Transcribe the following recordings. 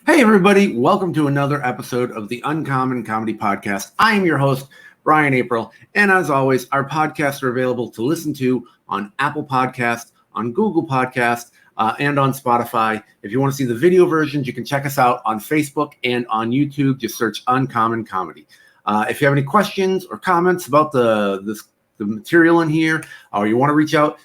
Hey, everybody. Welcome to another episode of the Uncommon Comedy Podcast. I am your host, Brian April. And as always, our podcasts are available to listen to on Apple Podcasts, on Google Podcasts, and on Spotify. If you want to see the video versions, you can check us out on Facebook and on YouTube. Just search Uncommon Comedy. If you have any questions or comments about the material in here, or you want to reach out,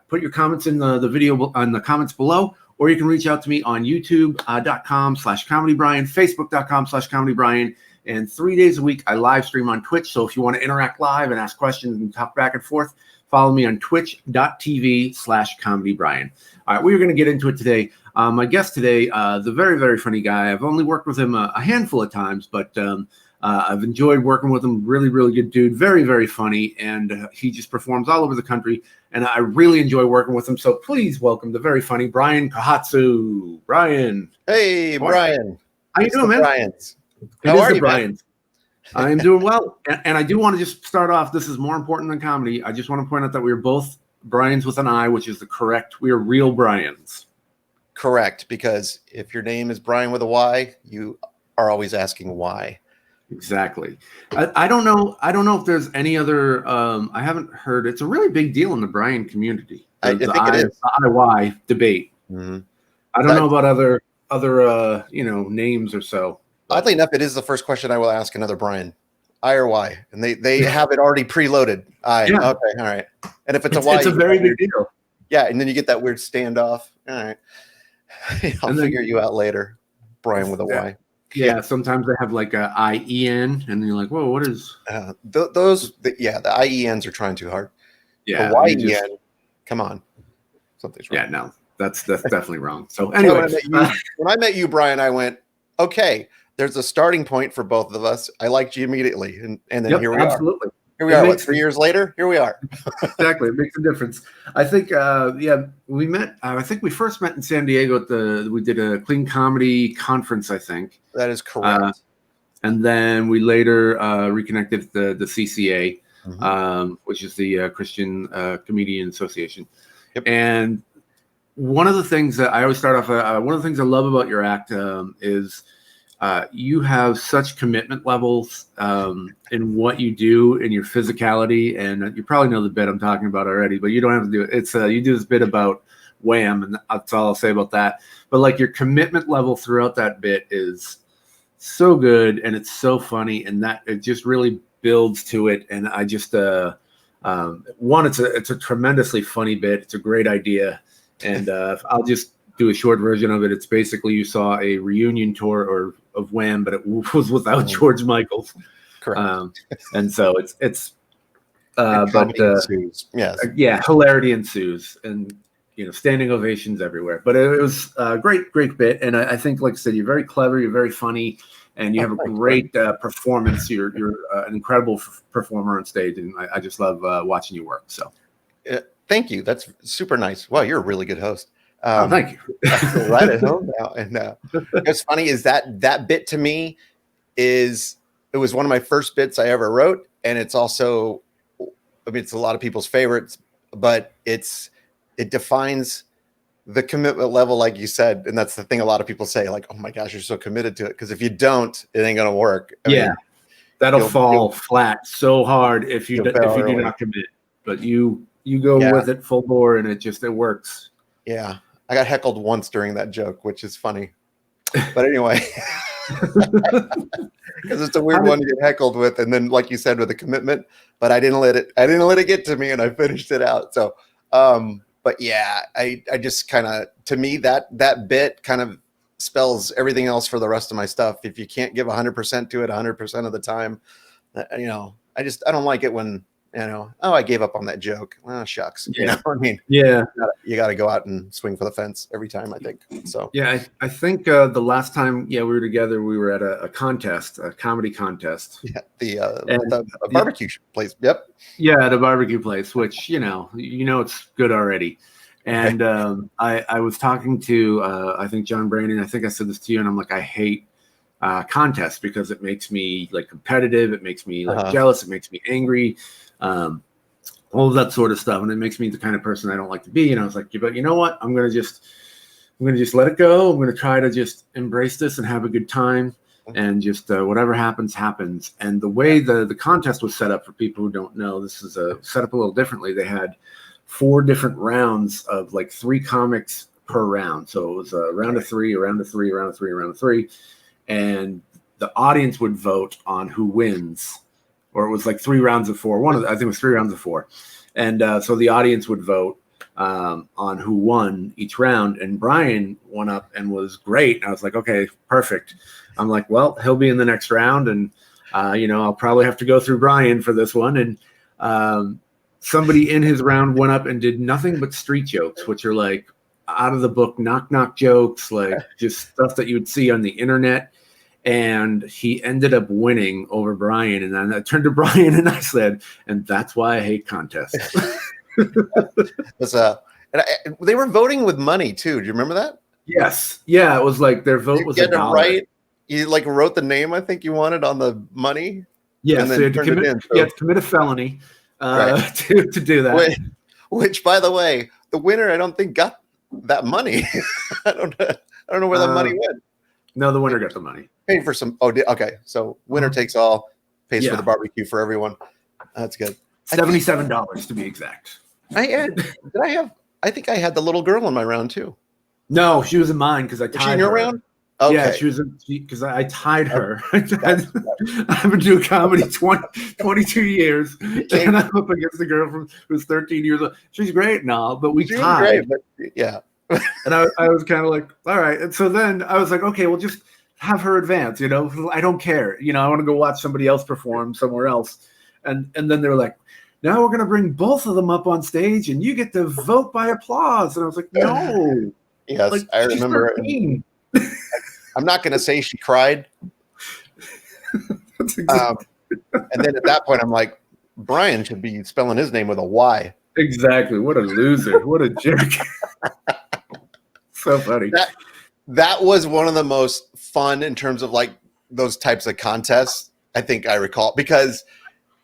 put your comments in the video on the comments below. Or you can reach out to me on youtube.com/comedybrian, facebook.com/comedybrian. And 3 days a week, I live stream on Twitch. So if you want to interact live and ask questions and talk back and forth, follow me on twitch.tv/comedybrian. All right, we're going to get into it today. My guest today, the very, very funny guy. I've only worked with him a handful of times, but I've enjoyed working with him. Really, really good dude. Very, very funny. And he just performs all over the country. And I really enjoy working with him. So please welcome the very funny Brian Kohatsu. Brian. Hey, Brian. How you doing, man? Brian's. How are you, Brian? I am doing well. And I do want to just start off. This is more important than comedy. I just want to point out that we are both Brians with an I, which is the correct. We are real Brians. Correct. Because if your name is Brian with a Y, you are always asking why. Exactly. I don't know. I don't know if there's any other. I haven't heard. It's a really big deal in the Brian community. I think it is. The IY debate. Mm-hmm. I don't know about other names or so. Oddly enough, it is the first question I will ask another Brian. I or Y, and they have it already preloaded. I. Yeah. Okay. All right. And if it's a Y, it's a very big deal. Yeah, and then you get that weird standoff. All right. I'll figure you out later, Brian with a Y. Yeah, sometimes they have like a IEN, and you're like, "Whoa, what is?" The IENs are trying too hard. Yeah, the YEN, come on, something's wrong. Yeah, no, that's definitely wrong. So anyway, when I met you, Brian, I went, "Okay, there's a starting point for both of us. I liked you immediately, and then here we are. Here we are. What, 3 years later? Here we are. Exactly. It makes a difference. I think, we met. I think we first met in San Diego we did a clean comedy conference, I think. That is correct. And then we later reconnected at the CCA, Mm-hmm. which is the Christian Comedian Association. Yep. And one of the things that I always start off, one of the things I love about your act is you have such commitment levels in what you do, in your physicality, and you probably know the bit I'm talking about already, but you don't have to do it. It's you do this bit about Wham, and that's all I'll say about that. But like your commitment level throughout that bit is so good, and it's so funny, and that it just really builds to it. And I just it's a tremendously funny bit. It's a great idea, and I'll just do a short version of it. It's basically you saw a reunion tour of Wham, but it was without George Michael. Correct. And so it's ensues. Yes. Hilarity ensues, and standing ovations everywhere. But it was a great bit, and I think, like I said, you're very clever, you're very funny, and you have a great performance. You're an incredible performer on stage, and I just love watching you work. So, thank you. That's super nice. Wow, you're a really good host. Thank you. Right at home now, and what's funny is that bit to me it was one of my first bits I ever wrote, and it's also, it's a lot of people's favorites, but it defines the commitment level, like you said, and that's the thing a lot of people say, like, "Oh my gosh, you're so committed to it," because if you don't, it ain't gonna work. I mean, that'll fall flat so hard if you do not commit. But you go with it full bore, and it works. Yeah. I got heckled once during that joke, which is funny. But anyway, because it's a weird one to get heckled with, and then, like you said, with a commitment. But I didn't let it get to me, and I finished it out. So, but yeah, I just kind of, to me, that bit kind of spells everything else for the rest of my stuff. If you can't give 100% to it 100% of the time, I don't like it when, I gave up on that joke. Oh, shucks. You know what I mean? Yeah. You got to go out and swing for the fence every time, I think. So, yeah, I think the last time, we were together, we were at a contest, a comedy contest. Yeah. The barbecue place. Yep. Yeah. The barbecue place, which, it's good already. And I was talking to, I think, John Brandon. I think I said this to you, and I'm like, I hate contests because it makes me like competitive. It makes me like jealous. It makes me angry. All of that sort of stuff. And it makes me the kind of person I don't like to be. And I was like, but you know what? I'm going to going to just let it go. I'm going to try to just embrace this and have a good time, and just whatever happens, happens. And the way the contest was set up, for people who don't know, this is set up a little differently. They had 4 different rounds of like 3 comics per round. So it was a round of 3, a round of 3, a round of 3, a round of 3. And the audience would vote on who wins, or it was like 3 rounds of 4. I think it was 3 rounds of 4. And so the audience would vote on who won each round. And Brian went up and was great. And I was like, okay, perfect. I'm like, well, he'll be in the next round. And, I'll probably have to go through Brian for this one. And somebody in his round went up and did nothing but street jokes, which are like out of the book knock jokes, like just stuff that you would see on the internet. And he ended up winning over Brian. And then I turned to Brian and I said, and that's why I hate contests. They were voting with money too. Do you remember that? Yes. Yeah. It was like their vote was $1. You like wrote the name I think you wanted on the money. Yes. And then so you had to commit a felony to do that. Which, by the way, the winner I don't think got that money. I don't know where that money went. No, the winner got the money. Paid for some. Okay. So winner takes all. Pays for the barbecue for everyone. That's good. $77 to be exact. I think I had the little girl in my round too. No, she was in mine because I tied her. Was she in your round? Okay. Yeah, she was because I tied her. I've been doing comedy 22 years, and I'm up against the girl who's 13 years old. She's great and all, but we tied. Great, but yeah. And I was kind of like, all right. And so then I was like, okay, well, just have her advance. I don't care. I want to go watch somebody else perform somewhere else. And then they were like, now we're going to bring both of them up on stage, and you get to vote by applause. And I was like, no. Yes, like, I remember. I'm not going to say she cried. And then at that point, I'm like, Brian should be spelling his name with a Y. Exactly. What a loser. What a jerk. So funny. That was one of the most fun in terms of like those types of contests, I think I recall, because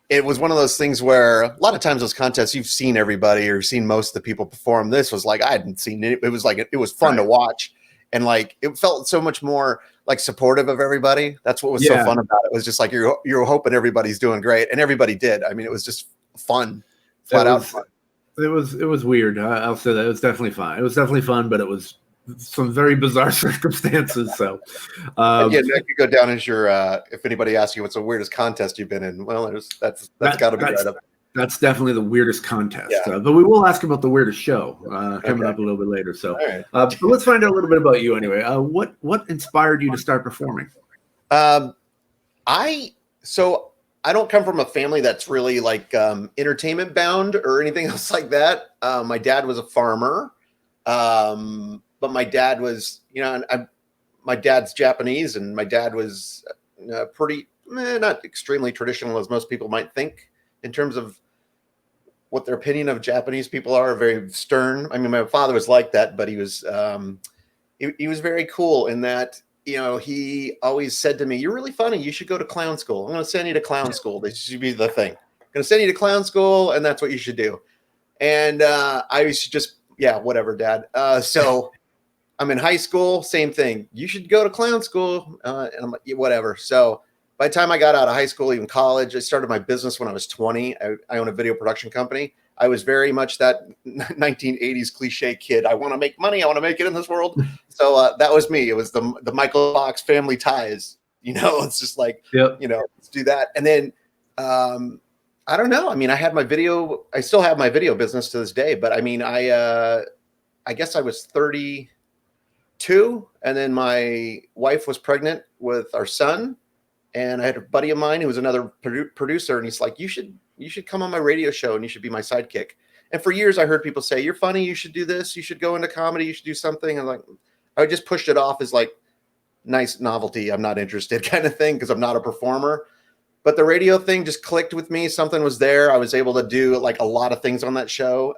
it was one of those things where a lot of times those contests, you've seen everybody or seen most of the people perform. This was like, I hadn't seen it. It was like, it was fun to watch. And like, it felt so much more like supportive of everybody. That's what was so fun about it. It was just like, you're hoping everybody's doing great. And everybody did. I mean, it was just fun, flat out fun. It was weird. I'll say that. It was definitely fun. It was definitely fun, but it was some very bizarre circumstances. So, that could go down as your. If anybody asks you what's the weirdest contest you've been in, well, that's got to be right up. That's definitely the weirdest contest. But we will ask about the weirdest show coming up a little bit later. So, right. But let's find out a little bit about you anyway. What inspired you to start performing? I don't come from a family that's really like entertainment bound or anything else like that. My dad was a farmer, but my dad was, my dad's Japanese, and my dad was pretty, not extremely traditional as most people might think in terms of what their opinion of Japanese people are. Very stern. I mean, my father was like that, but he was very cool in that. He always said to me, "You're really funny. You should go to clown school. I'm going to send you to clown school. This should be the thing. I'm going to send you to clown school, and that's what you should do." And I used to just, whatever, Dad. So I'm in high school, same thing. You should go to clown school, and I'm like, whatever. So by the time I got out of high school, even college, I started my business when I was 20. I own a video production company. I was very much that 1980s cliche kid. I want to make money. I want to make it in this world. So that was me. It was the Michael Fox family ties. It's just like, let's do that. And then I don't know. I mean, I still have my video business to this day. But I mean, I guess I was 32, and then my wife was pregnant with our son. And I had a buddy of mine who was another producer, and he's like, you should come on my radio show and you should be my sidekick. And for years I heard people say, "You're funny. You should do this. You should go into comedy. You should do something." And like, I just pushed it off as like nice novelty. I'm not interested kind of thing, because I'm not a performer. But the radio thing just clicked with me. Something was there. I was able to do like a lot of things on that show.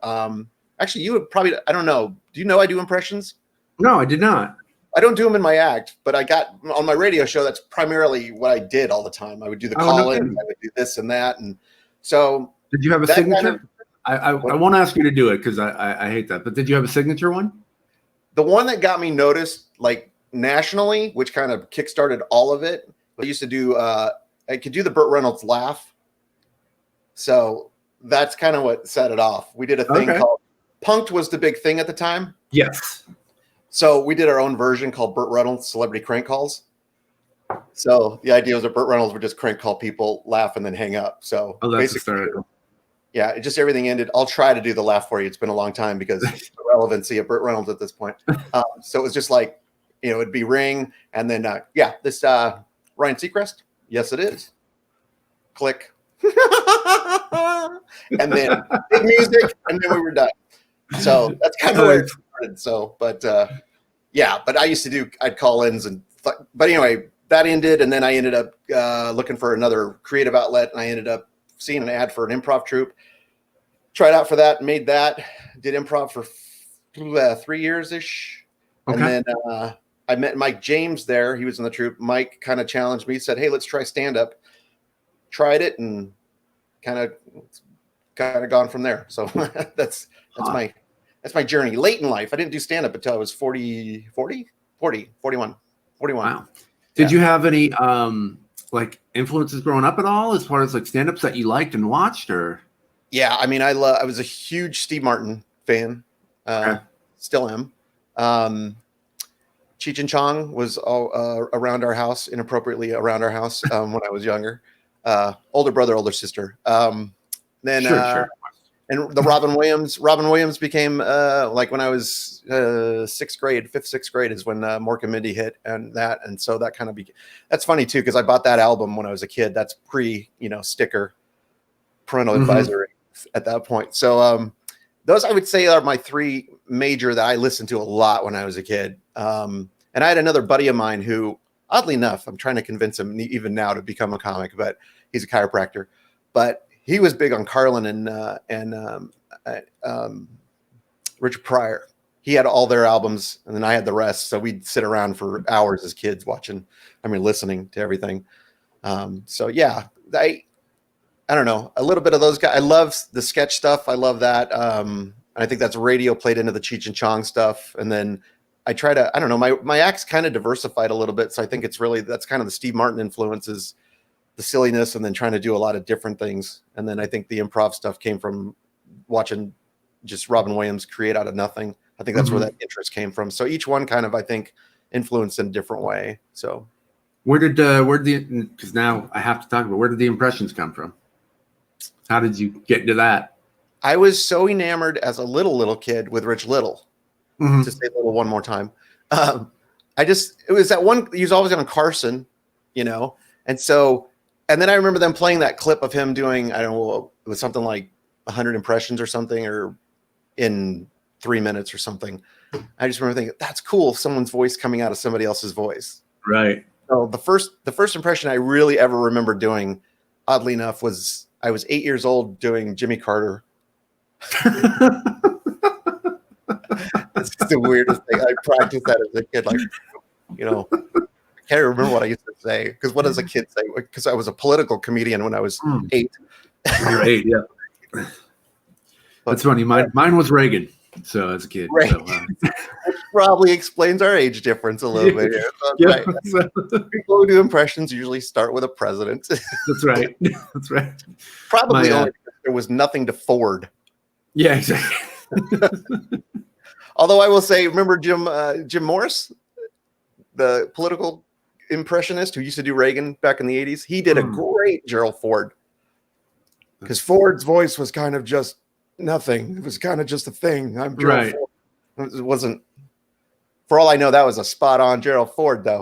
Actually, you would probably, I don't know. Do you know I do impressions? No, I did not. I don't do them in my act, but I got on my radio show. That's primarily what I did all the time. I would do the call-in, I would do this and that. And so, did you have a signature? I won't ask you to do it because I hate that. But did you have a signature one? the one that got me noticed like nationally, which kind of kickstarted all of it, I used to do I could do the Burt Reynolds laugh. So that's kind of what set it off. We did a thing called Punked was the big thing at the time. Yes. So we did our own version called Burt Reynolds Celebrity Crank Calls. So the idea was that Burt Reynolds would just crank call people, laugh, and then hang up. So basically, yeah, it just everything ended. I'll try to do the laugh for you. It's been a long time because the relevancy of Burt Reynolds at this point. So it was just like, it'd be ring, and then this Ryan Seacrest. Yes, it is. Click. And then big music, and then we were done. So that's kind of where it started. So, but I used to do, I'd call ins but anyway, that ended. And then I ended up looking for another creative outlet, and I ended up seeing an ad for an improv troupe. Tried out for that, made that, did improv for 3 years ish. Okay. And then I met Mike James there. He was in the troupe. Mike kind of challenged me, said, "Hey, let's try stand up." Tried it and kind of gone from there. So that's my journey. Late in life, I didn't do stand up until I was 41. Wow. Did you have any like influences growing up at all as far as like stand-ups that you liked and watched, or? Yeah, I mean, I was a huge Steve Martin fan. Still am. Cheech and Chong was all around our house, inappropriately around our house when I was younger. Older brother, older sister. Then sure. And the Robin Williams became like when I was 6th grade is when Mork and Mindy hit, and so that kind of that's funny too, because I bought that album when I was a kid. That's pre sticker parental advisory at that point. So those I would say are my 3 major that I listened to a lot when I was a kid. And I had another buddy of mine who, oddly enough, I'm trying to convince him even now to become a comic, but he's a chiropractor. But he was big on Carlin and Richard Pryor. He had all their albums, and then I had the rest. So we'd sit around for hours as kids listening to everything. So yeah, I don't know, a little bit of those guys. I love the sketch stuff. I love that. I think that's radio played into the Cheech and Chong stuff. And then I try to, I don't know, my act's kind of diversified a little bit. So I think that's kind of the Steve Martin influences, the silliness, and then trying to do a lot of different things. And then I think the improv stuff came from watching just Robin Williams create out of nothing. I think that's where that interest came from. So each one kind of, I think, influenced in a different way. So where did because now I have to talk about, where did the impressions come from? How did you get into that? I was so enamored as a little kid with Rich Little. To say Little one more time. It was that one, he was always on Carson, and so, and then I remember them playing that clip of him doing, I don't know, it was something like 100 impressions or something, or in 3 minutes or something. I just remember thinking, that's cool, someone's voice coming out of somebody else's voice. Right. So the first impression I really ever remember doing, oddly enough, was I was 8 years old doing Jimmy Carter. It's the weirdest thing. I practiced that as a kid, I can't remember what I used to say, because what does a kid say? Because I was a political comedian when I was 8. You're 8, yeah. That's funny. Mine was Reagan. So as a kid, which probably explains our age difference a little bit here. Yeah. People who do impressions usually start with a president. That's right. That's right. Probably only because there was nothing to forward. Yeah, exactly. Although I will say, remember Jim Morris, the political impressionist who used to do Reagan back in the 80s? He did a great Gerald Ford, because Ford's voice was kind of just nothing. It was kind of just a thing. I'm Gerald Ford. It wasn't, for all I know, that was a spot on Gerald Ford, though.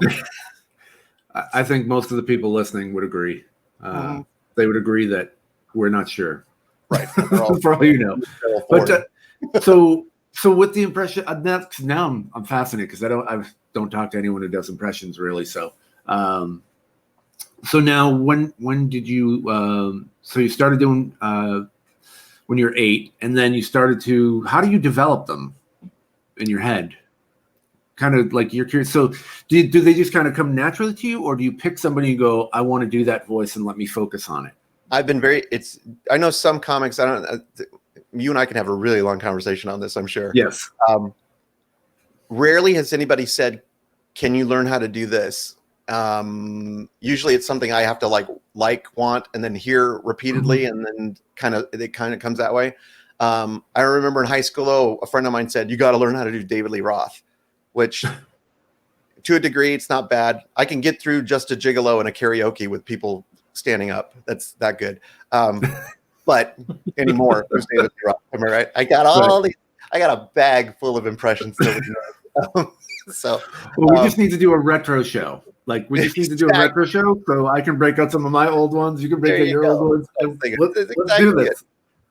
I think most of the people listening would agree. They would agree that we're not sure. Right. For all you know. But so with the impression, now I'm fascinated, because I don't talk to anyone who does impressions really. So now when did you so you started doing when you're 8, and then you started to, how do you develop them in your head? Kind of like you're curious. So do they just kind of come naturally to you, or do you pick somebody and go, I want to do that voice and let me focus on it? I've been I know some comics, you and I can have a really long conversation on this, I'm sure. Yes. rarely has anybody said, "Can you learn how to do this?" Usually it's something I have to want, and then hear repeatedly, and then it kind of comes that way. I remember in high school, a friend of mine said, "You got to learn how to do David Lee Roth," which to a degree, it's not bad. I can get through Just a Gigolo in a karaoke with people standing up. That's that good. But anymore, who's David Lee Roth? Am I right? I got I got a bag full of impressions. So well, we just need to do a retro show. We just need to do a retro show, so I can break out some of my old ones. You can break out your old ones. Let's do this.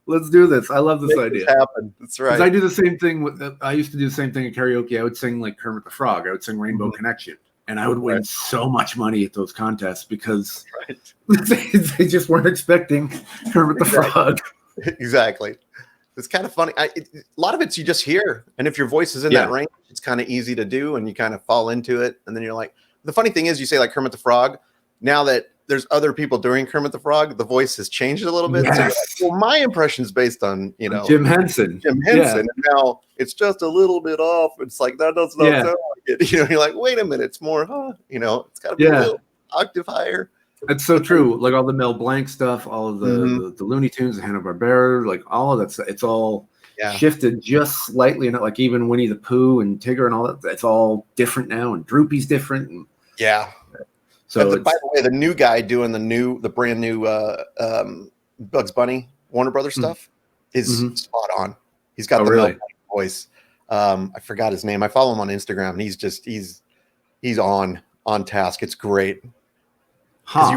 Let's do this. I love this idea. Happen. That's right. I do the same thing. I used to do the same thing in karaoke. I would sing like Kermit the Frog. I would sing Rainbow Connection, and I would win so much money at those contests because they just weren't expecting Kermit the Frog. Exactly. It's kind of funny. A lot of it's you just hear, and if your voice is in that range, it's kind of easy to do, and you kind of fall into it. And then you're like, the funny thing is, you say like Kermit the Frog. Now that there's other people doing Kermit the Frog, the voice has changed a little bit. Yes. So well, my impression is based on Jim Henson, and now it's just a little bit off. It's like that does not sound like it. You're like, wait a minute, it's more, it's got to be a little octave higher. That's so true. Like all the Mel Blanc stuff, all of the Looney Tunes, the Hanna-Barbera, like all of that stuff. It's all shifted just slightly. And like even Winnie the Pooh and Tigger and all that, it's all different now. And Droopy's different. And, so by the way, the new guy doing the brand new Bugs Bunny Warner Brothers stuff is spot on. He's got the Mel Blanc voice. I forgot his name. I follow him on Instagram, and he's on task. It's great. Because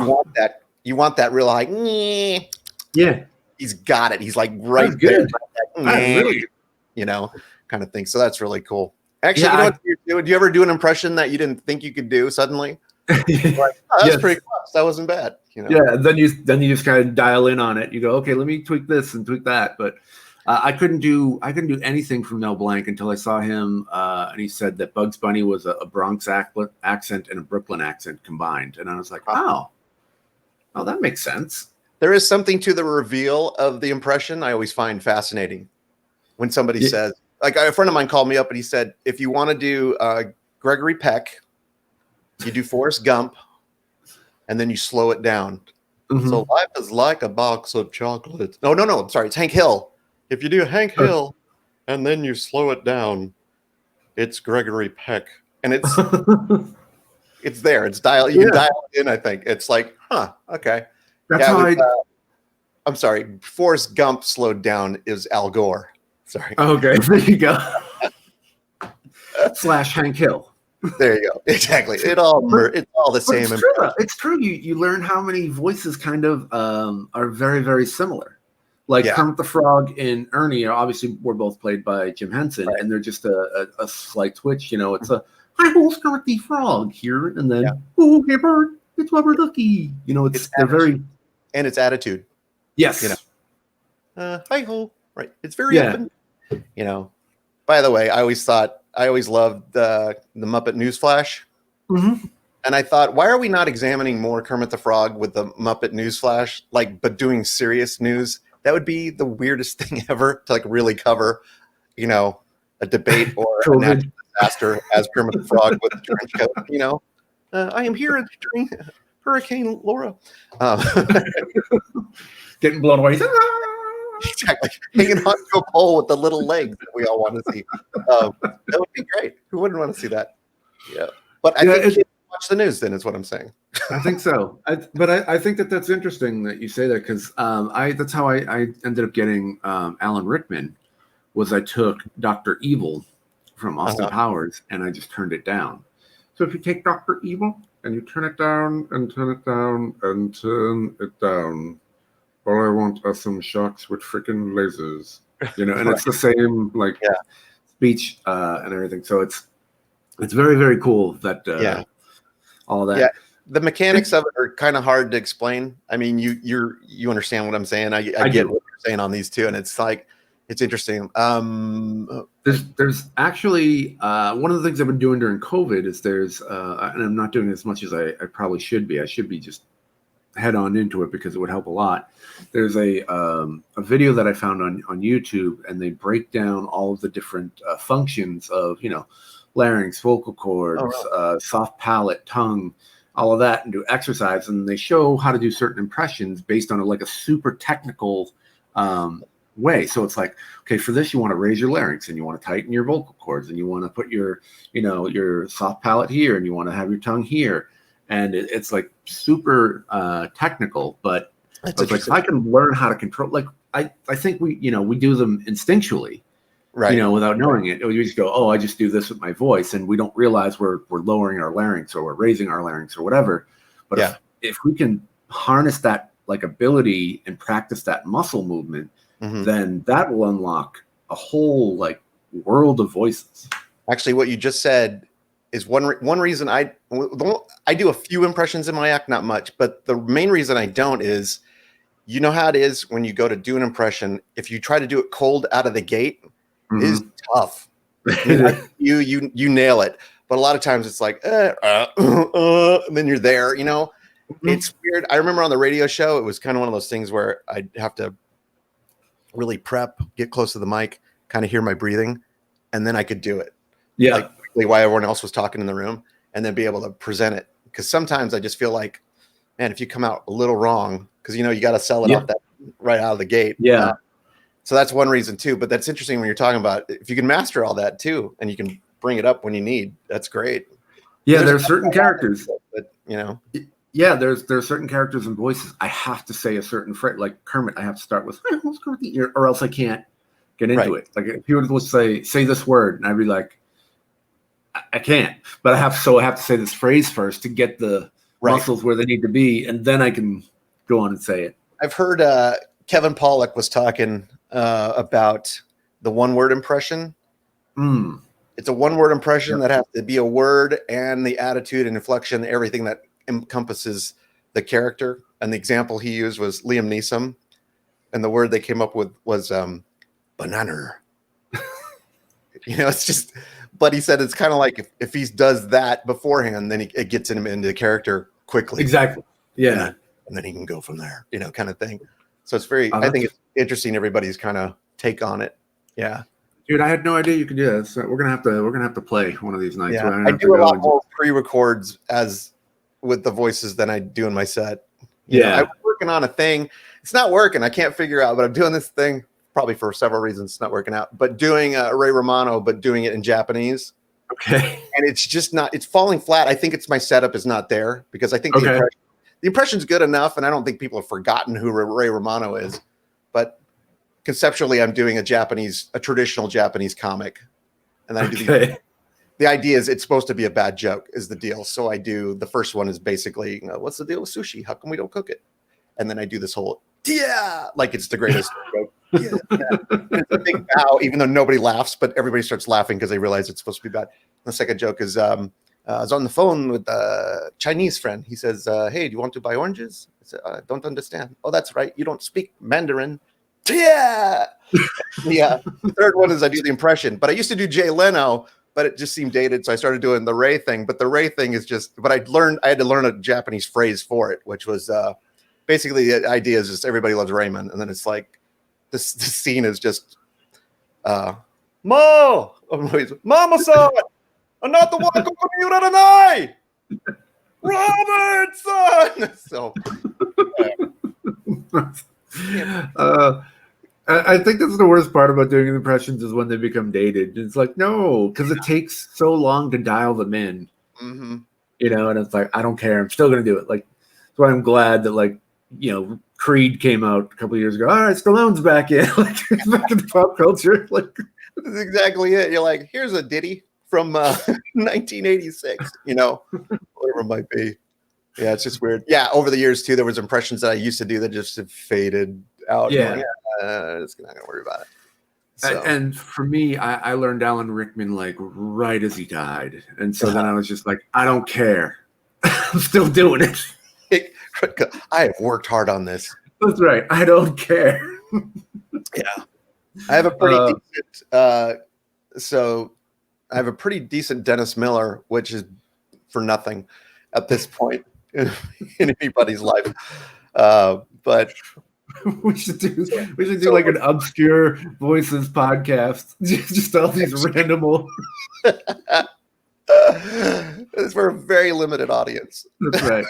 you want that real like, he's got it. He's like right there, kind of thing. So that's really cool. Actually, you know what you do? Do you ever do an impression that you didn't think you could do suddenly? Like, that's pretty close. That wasn't bad. Yeah. Then you just kind of dial in on it. You go, okay, let me tweak this and tweak that. But I couldn't do anything from Mel Blanc until I saw him, and he said that Bugs Bunny was a Bronx accent and a Brooklyn accent combined, and I was like, oh, that makes sense. There is something to the reveal of the impression I always find fascinating when somebody says, like a friend of mine called me up and he said, if you want to do Gregory Peck, you do Forrest Gump, and then you slow it down. So life is like a box of chocolates. No, I'm sorry, it's Hank Hill. If you do Hank Hill and then you slow it down, it's Gregory Peck. And it's it's there. It's dialed. You can dial it in, I think. It's like, okay. That's how I'm sorry. Forrest Gump slowed down is Al Gore. Sorry. Okay, there you go. / Hank Hill. There you go. Exactly. It's all the same. It's true. You learn how many voices kind of are very, very similar. Like Kermit the Frog and Ernie, obviously, were both played by Jim Henson, and they're just a slight twitch. It's a hi, who's Kermit the Frog here, and then oh, hey, Bert, it's Rubber Ducky. They're very and it's attitude. Yes. Hi ho. Right. It's very open. By the way, I always loved the Muppet Newsflash. And I thought, why are we not examining more Kermit the Frog with the Muppet Newsflash, but doing serious news? That would be the weirdest thing ever to really cover, a debate or a natural disaster as Kermit the Frog with a trench coat. I am here during Hurricane Laura, getting blown away. Exactly, hanging onto a pole with the little legs that we all want to see. That would be great. Who wouldn't want to see that? Yeah, but I think you watch the news. Then is what I'm saying. I think so. I think that's interesting that you say that because that's how I ended up getting Alan Rickman. Was I took Dr. Evil from Austin Powers and I just turned it down. So if you take Dr. Evil and you turn it down and turn it down and turn it down. All I want are some sharks with freaking lasers, and it's the same speech and everything. So it's very, very cool that all that. Yeah, the mechanics of it are kind of hard to explain. I mean, you understand what I'm saying. I get what you're saying on these two, and it's like it's interesting. There's actually one of the things I've been doing during COVID is and I'm not doing as much as I probably should be. I should be just head on into it because it would help a lot. There's a video that I found on YouTube, and they break down all of the different functions of larynx, vocal cords, really? soft palate, tongue, all of that, and do exercise. And they show how to do certain impressions based on like a super technical way. So it's like, okay, for this, you want to raise your larynx and you want to tighten your vocal cords and you want to put your, your soft palate here and you want to have your tongue here. And it's like super technical, but That's I was like, if I can learn how to control, like, I think we do them instinctually, right. without knowing it. We just go, oh, I just do this with my voice. And we don't realize we're lowering our larynx or we're raising our larynx or whatever. But if we can harness that like ability and practice that muscle movement, then that will unlock a whole like world of voices. Actually, what you just said is one reason I do a few impressions in my act, not much, but the main reason I don't is, you know how it is when you go to do an impression, if you try to do it cold out of the gate, it is tough. I mean, you nail it, but a lot of times it's like, and then you're there, It's weird. I remember on the radio show, it was kind of one of those things where I'd have to really prep, get close to the mic, kind of hear my breathing, and then I could do it. Yeah. Like while everyone else was talking in the room, and then be able to present it. Because sometimes I just feel like, man, if you come out a little wrong, because you got to sell it off that right out of the gate. Yeah. So that's one reason too. But that's interesting when you're talking about if you can master all that too, and you can bring it up when you need. That's great. Yeah, there's certain characters. But Yeah, there's certain characters and voices. I have to say a certain phrase, like Kermit. I have to start with, or else I can't get into it. Like if you would say this word, and I'd be like, I can't. But I have to say this phrase first to get the muscles where they need to be, and then I can go on and say it. I've heard Kevin Pollak was talking about the one-word impression. It's a one-word impression that has to be a word and the attitude and inflection, everything that encompasses the character. And the example he used was Liam Neeson, and the word they came up with was banana. It's just, but he said it's kind of like if he does that beforehand, then it gets him into the character quickly. Exactly. Yeah. And then he can go from there, kind of thing. So it's I think it's interesting, everybody's kind of take on it. Yeah. Dude, I had no idea you could do that. So we're gonna have to play one of these nights. Yeah. I do a lot more pre-records with the voices than I do in my set. I'm working on a thing. It's not working. I can't figure out, but I'm doing this thing probably for several reasons. It's not working out, but doing Ray Romano, but doing it in Japanese. Okay. And it's just not, it's falling flat. I think it's my setup is not there because I think the impression's good enough. And I don't think people have forgotten who Ray Romano is, but conceptually I'm doing a traditional Japanese comic. And then I do the idea is it's supposed to be a bad joke is the deal. So I do, the first one is basically, what's the deal with sushi? How come we don't cook it? And then I do this whole, like it's the greatest joke. It's a big bow, even though nobody laughs, but everybody starts laughing because they realize it's supposed to be bad. The second joke is, I was on the phone with a Chinese friend. He says, hey, do you want to buy oranges? I said, I don't understand. Oh, that's right. You don't speak Mandarin. Yeah. The third one is I do the impression, but I used to do Jay Leno, but it just seemed dated. So I started doing the Ray thing, but the Ray thing is just, but I had to learn a Japanese phrase for it, which was basically the idea is just everybody loves Raymond. And then it's like, this scene is just, Mama-san, another one tonight, Robertson. So, I think that's the worst part about doing impressions is when they become dated. It's like, no, because it takes so long to dial them in, and it's like, I don't care. I'm still going to do it. Like, that's why I'm glad that, Creed came out a couple of years ago. All right, Stallone's back in. Like, he's back in the pop culture. Like, that's exactly it. You're like, here's a ditty from 1986, whatever it might be. Yeah, it's just weird. Yeah, over the years, too, there was impressions that I used to do that just have faded out. Yeah. It's not going to worry about it. So. And for me, I learned Alan Rickman, right as he died. And so then I was just like, I don't care. I'm still doing it. I have worked hard on this. That's right. I don't care. Yeah. I have a pretty decent, I have a pretty decent Dennis Miller, which is for nothing at this point in anybody's life. But we should do like an obscure voices podcast. Just all these random. It's for a very limited audience. That's right.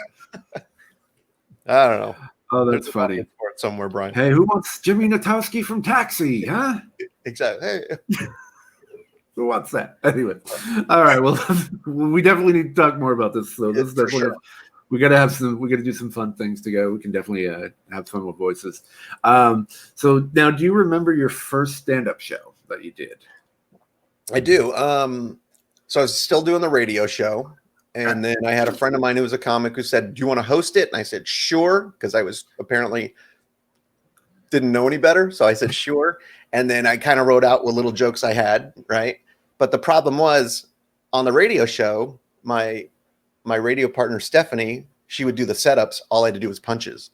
I don't know. Oh, that's There's an funny. audience for it somewhere, Brian. Hey, who wants Jimmy Natowski from Taxi? Huh? Exactly. Hey. Who wants that? Anyway, all right. Well, we definitely need to talk more about this. So this is For definitely sure. we got to do some fun things together. We can definitely have fun with voices. So now, do you remember your first stand-up show that you did? I do. So I was still doing the radio show. And then I had a friend of mine who was a comic who said, "Do you want to host it?" And I said, "Sure," because I was apparently didn't know any better. So I said, "Sure." And then I kind of wrote out what little jokes I had, right? But the problem was on the radio show, my radio partner, Stephanie, she would do the setups. All I had to do was punches.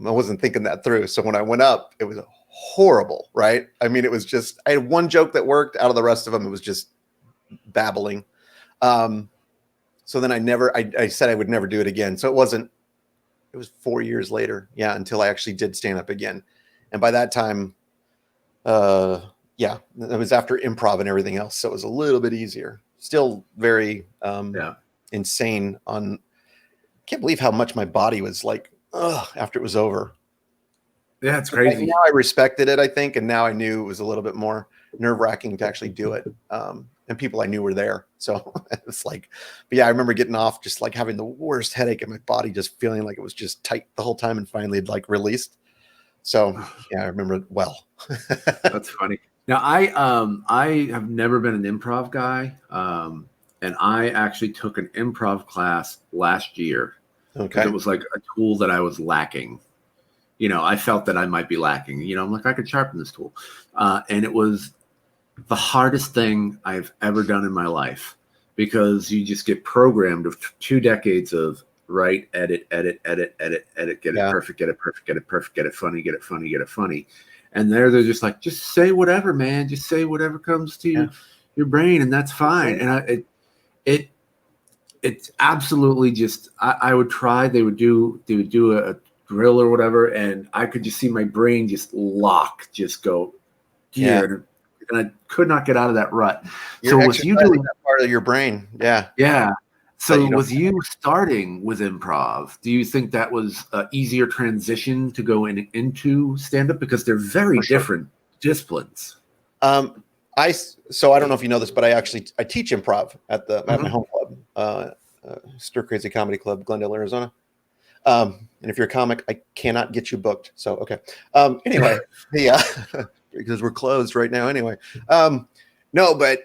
I wasn't thinking that through. So when I went up, it was horrible, right? I mean, it was just, I had one joke that worked. Out of the rest of them, it was just babbling. So then I said I would never do it again. So it was 4 years later. Yeah. Until I actually did stand up again. And by that time, yeah, it was after improv and everything else. So it was a little bit easier. Still very, insane on, can't believe how much my body was like, after it was over. Yeah, it's crazy. Now I respected it, I think. And now I knew it was a little bit more nerve wracking to actually do it. And people I knew were there. So it's like, but yeah, I remember getting off just like having the worst headache in my body, just feeling like it was just tight the whole time and finally like released. So yeah, I remember it well. That's funny. Now I have never been an improv guy. And I actually took an improv class last year. Okay. It was like a tool that I was lacking. I felt that I might be lacking. I'm like, I could sharpen this tool. And it was the hardest thing I've ever done in my life because you just get programmed of 2 decades of write, edit, get it perfect, get it perfect, get it perfect, get it funny, get it funny, get it funny. And they're just like, just say whatever, man. Just say whatever comes to your brain, and that's fine. And it's absolutely just I would try. They would do a drill or whatever, and I could just see my brain just go gear, and I could not get out of that rut. You're so was you doing that part of your brain? Yeah. So was you starting with improv? Do you think that was an easier transition to go into stand-up because they're very different disciplines? So I don't know if you know this, but I teach improv at my home club, Stir Crazy Comedy Club, Glendale, Arizona. And if you're a comic, I cannot get you booked. So okay. Anyway, because we're closed right now. Anyway, no, but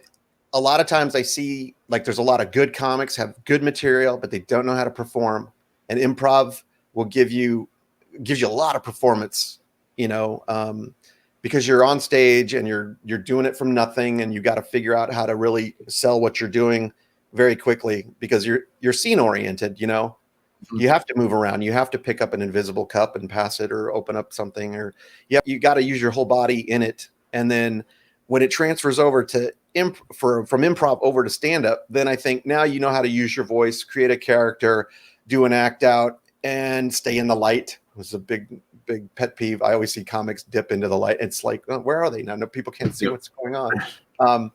a lot of times I see like there's a lot of good comics have good material, but they don't know how to perform. And improv will gives you a lot of performance, because you're on stage and you're doing it from nothing, and you got to figure out how to really sell what you're doing very quickly because you're scene oriented. You have to move around. You have to pick up an invisible cup and pass it, or open up something, or you got to use your whole body in it. And then when it transfers over to from improv over to stand up, then I think now you know how to use your voice, create a character, do an act out, and stay in the light. It was a big pet peeve. I always see comics dip into the light. It's like, oh, where are they now? No, people can't see what's going on.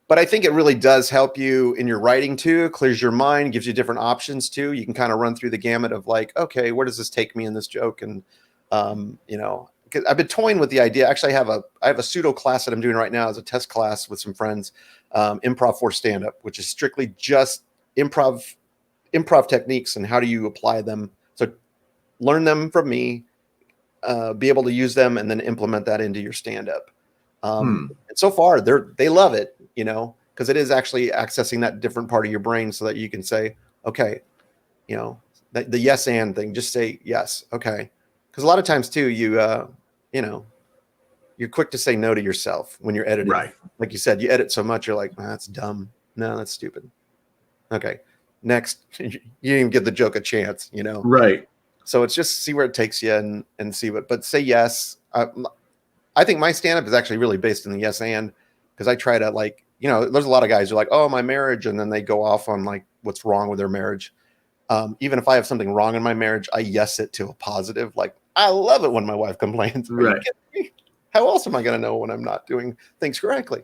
But I think it really does help you in your writing too. It clears your mind, gives you different options too. You can kind of run through the gamut of like, okay, where does this take me in this joke? And, because I've been toying with the idea. Actually, I have a pseudo class that I'm doing right now as a test class with some friends, improv for stand-up, which is strictly just improv techniques and how do you apply them. So learn them from me, be able to use them, and then implement that into your stand-up. And so far they love it, because it is actually accessing that different part of your brain so that you can say, okay, the yes and thing, just say yes. Okay. Because a lot of times too, you're quick to say no to yourself when you're editing. Right. Like you said, you edit so much, you're like, that's dumb. No, that's stupid. Okay. Next. You didn't even give the joke a chance, Right. So it's just see where it takes you and see but say yes. I think my stand-up is actually really based in the yes and, because I try to there's a lot of guys who are like, oh, my marriage, and then they go off on like what's wrong with their marriage. Even if I have something wrong in my marriage, I yes it to a positive. Like, I love it when my wife complains. Right. How else am I going to know when I'm not doing things correctly?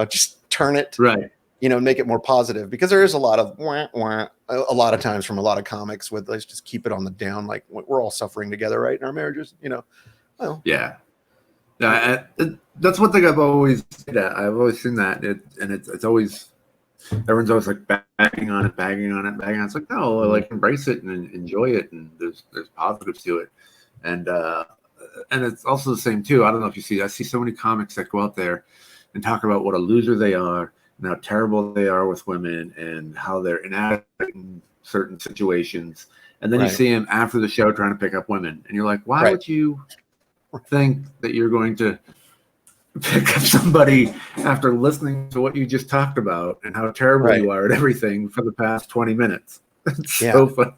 Just turn it. Right. make it more positive, because there is a lot of wah, wah, a lot of times from a lot of comics with, let's just keep it on the down, like we're all suffering together, right, in our marriages, well, Yeah. That's one thing I've always said. I've always seen that, it's always, everyone's always like bagging on it. It's like, no, like embrace it and enjoy it, and there's positives to it, and it's also the same too. I don't know if you see. I see so many comics that go out there and talk about what a loser they are and how terrible they are with women and how they're inadequate in certain situations, and then you see them after the show trying to pick up women, and you're like, why would you think that you're going to pick up somebody after listening to what you just talked about and how terrible you are at everything for the past 20 minutes? It's so fun.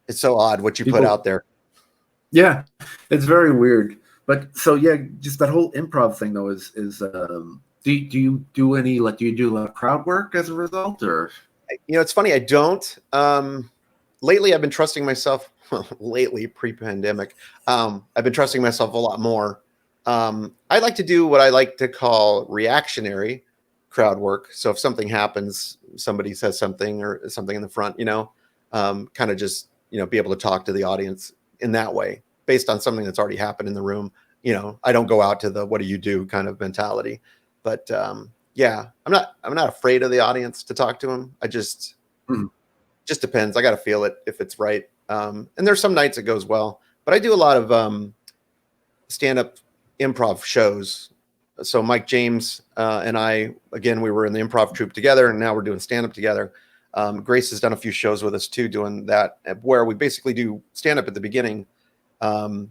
It's so odd what you put out there. Yeah, it's very weird. But so just that whole improv thing though is do you do any, like, do you do a lot of crowd work as a result, or? It's funny, I don't. Lately I've been trusting myself. Lately, pre-pandemic, I've been trusting myself a lot more. I like to do what I like to call reactionary crowd work. So if something happens, somebody says something or something in the front, kind of just, be able to talk to the audience in that way based on something that's already happened in the room. I don't go out to the, what do you do kind of mentality, but I'm not afraid of the audience to talk to them. I just depends. I got to feel it if it's right. And there's some nights it goes well, but I do a lot of stand-up improv shows. So Mike James and I, again, we were in the improv troupe together, and now we're doing stand-up together. Grace has done a few shows with us too, doing that, where we basically do stand-up at the beginning, and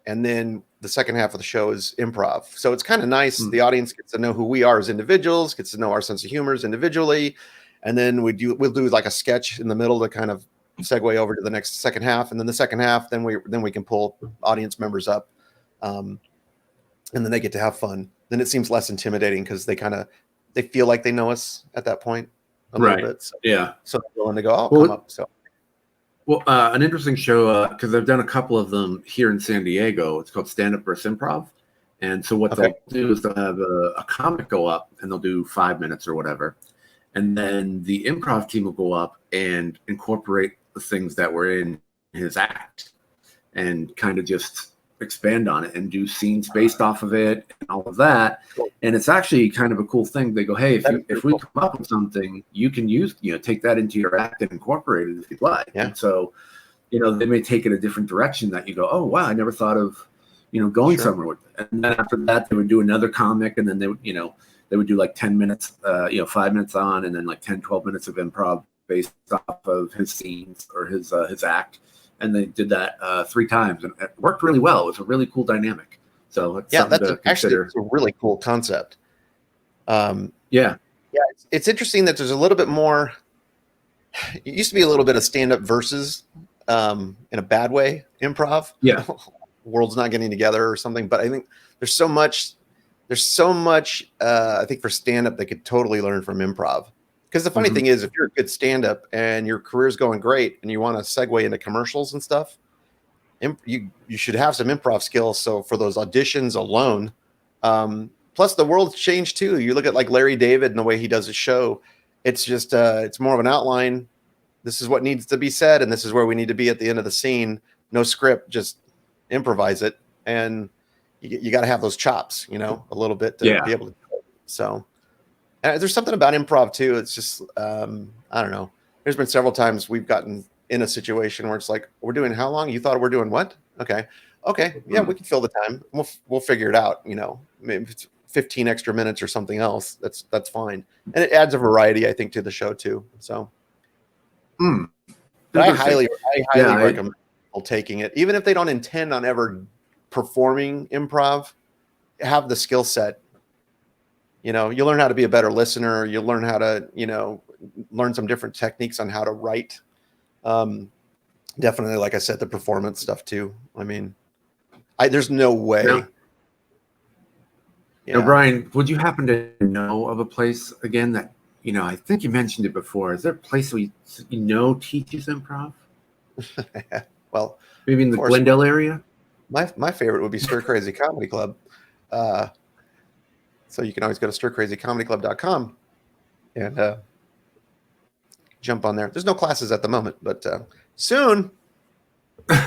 then the second half of the show is improv. So it's kind of nice. The audience gets to know who we are as individuals, gets to know our sense of humor individually, and then we'll do like a sketch in the middle to kind of segue over to the next second half, and then the second half, then we can pull audience members up, and then they get to have fun. Then it seems less intimidating because they feel like they know us at that point a little bit. So, so they're willing to go, come up. So, an interesting show, because I've done a couple of them here in San Diego. It's called Stand Up versus Improv, and so what they'll do is they'll have a comic go up and they'll do 5 minutes or whatever, and then the improv team will go up and incorporate the things that were in his act and kind of just expand on it and do scenes based off of it and all of that. And it's actually kind of a cool thing. They go, hey, if we come up with something, you can use, take that into your act and incorporate it if you'd like. And so, they may take it a different direction that you go, oh, wow, I never thought of, going somewhere with it. And then after that, they would do another comic, and then they would, they would do like 10 minutes, 5 minutes on, and then like 10, 12 minutes of improv based off of his scenes or his act. And they did that 3 times, and it worked really well. It was a really cool dynamic. So it's actually a really cool concept. It's interesting that there's a little bit more. It used to be a little bit of stand-up versus, in a bad way, improv. World's not getting together or something. But I think there's so much. I think for stand-up they could totally learn from improv. Because the funny thing is, if you're a good stand-up and your career's going great and you want to segue into commercials and stuff, you should have some improv skills. So for those auditions alone, plus the world's changed too. You look at like Larry David and the way he does his show. It's just it's more of an outline. This is what needs to be said, and this is where we need to be at the end of the scene. No script, just improvise it, and you got to have those chops, a little bit to be able to do it. So. And there's something about improv too. It's just, I don't know. There's been several times we've gotten in a situation where it's like, we're doing how long? You thought we're doing what? Okay. Yeah, we can fill the time. We'll figure it out. Maybe if it's 15 extra minutes or something else. That's fine. And it adds a variety, I think, to the show too. So, but I highly recommend people taking it, even if they don't intend on ever performing improv. Have the skill set. You'll learn how to be a better listener. You'll learn how to, learn some different techniques on how to write. Definitely, like I said, the performance stuff too. I mean, there's no way. Now, Brian, would you happen to know of a place again that, I think you mentioned it before. Is there a place where teaches improv? Well, maybe in the Glendale area? My favorite would be Stir Crazy Comedy Club. So you can always go to stircrazycomedyclub.com and jump on there. There's no classes at the moment, but soon.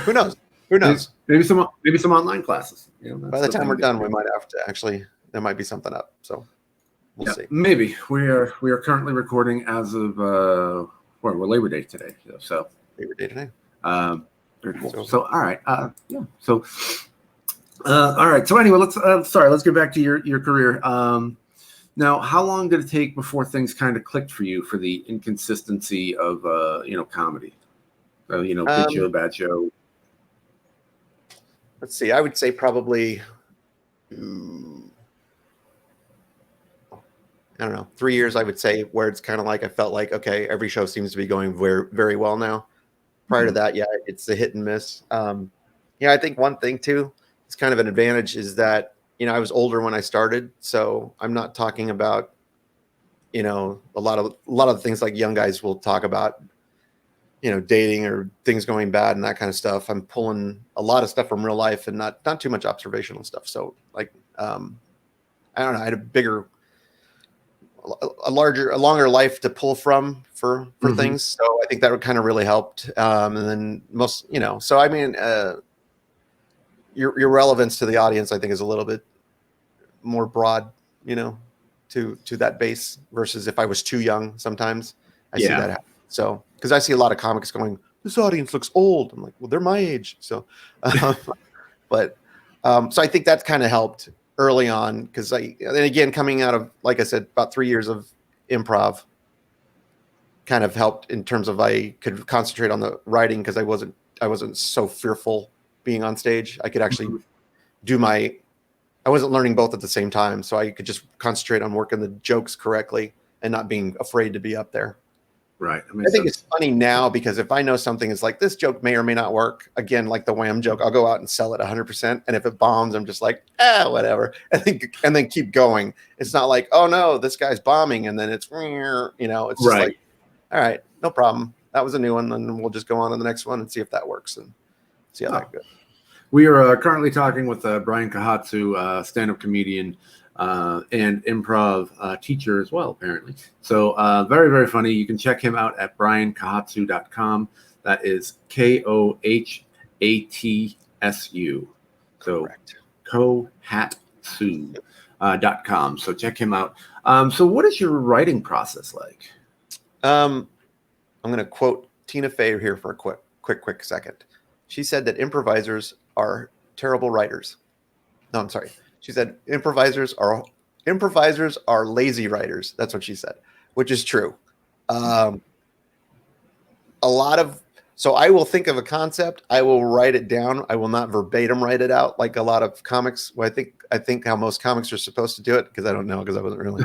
Who knows? Who knows? Maybe some online classes. By the time we're done, we might have to actually. There might be something up. So we'll see. Maybe we are currently recording as of we're Labor Day today. So Labor Day today. Very cool. So all right. Yeah. So all right. So anyway, let's get back to your career. Now, how long did it take before things kind of clicked for you for the inconsistency of comedy? So good show, bad show. Let's see. I would say probably, I don't know, 3 years. I would say where it's kind of like I felt like okay, every show seems to be going very very well now. Prior to that, yeah, it's a hit and miss. I think one thing too, it's kind of an advantage is that I was older when I started, so I'm not talking about a lot of things like young guys will talk about. Dating or things going bad and that kind of stuff. I'm pulling a lot of stuff from real life and not too much observational stuff. So like, I don't know, I had a longer life to pull from for things. So I think that would kind of really helped. And then most, so I mean, your relevance to the audience, I think is a little bit more broad, to that base versus if I was too young, sometimes I see that happen. So, because I see a lot of comics going, this audience looks old. I'm like, well, they're my age. So, so I think that kind of helped early on because and again, coming out of, like I said, about 3 years of improv kind of helped in terms of I could concentrate on the writing because I wasn't so fearful being on stage. I could actually I wasn't learning both at the same time. So I could just concentrate on working the jokes correctly and not being afraid to be up there. Right. I think it's funny now because if I know something is like this joke may or may not work, again, like the Wham joke, I'll go out and sell it 100%. And if it bombs, I'm just like, whatever. And then keep going. It's not like, oh no, this guy's bombing. And then it's just like, all right, no problem. That was a new one. And we'll just go on to the next one and see if that works and see how that goes. We are currently talking with Brian Kohatsu, stand-up comedian, and improv teacher as well, apparently. So very, very funny. You can check him out at briankohatsu.com. That is KOHATSU. So correct. Kohatsu.com. So check him out. So what is your writing process like? I'm going to quote Tina Fey here for a quick second. She said that improvisers are terrible writers. No, I'm sorry. She said improvisers are lazy writers. That's what she said, which is true. So I will think of a concept, I will write it down. I will not verbatim write it out like a lot of comics. Well, I think how most comics are supposed to do it because I don't know because I wasn't really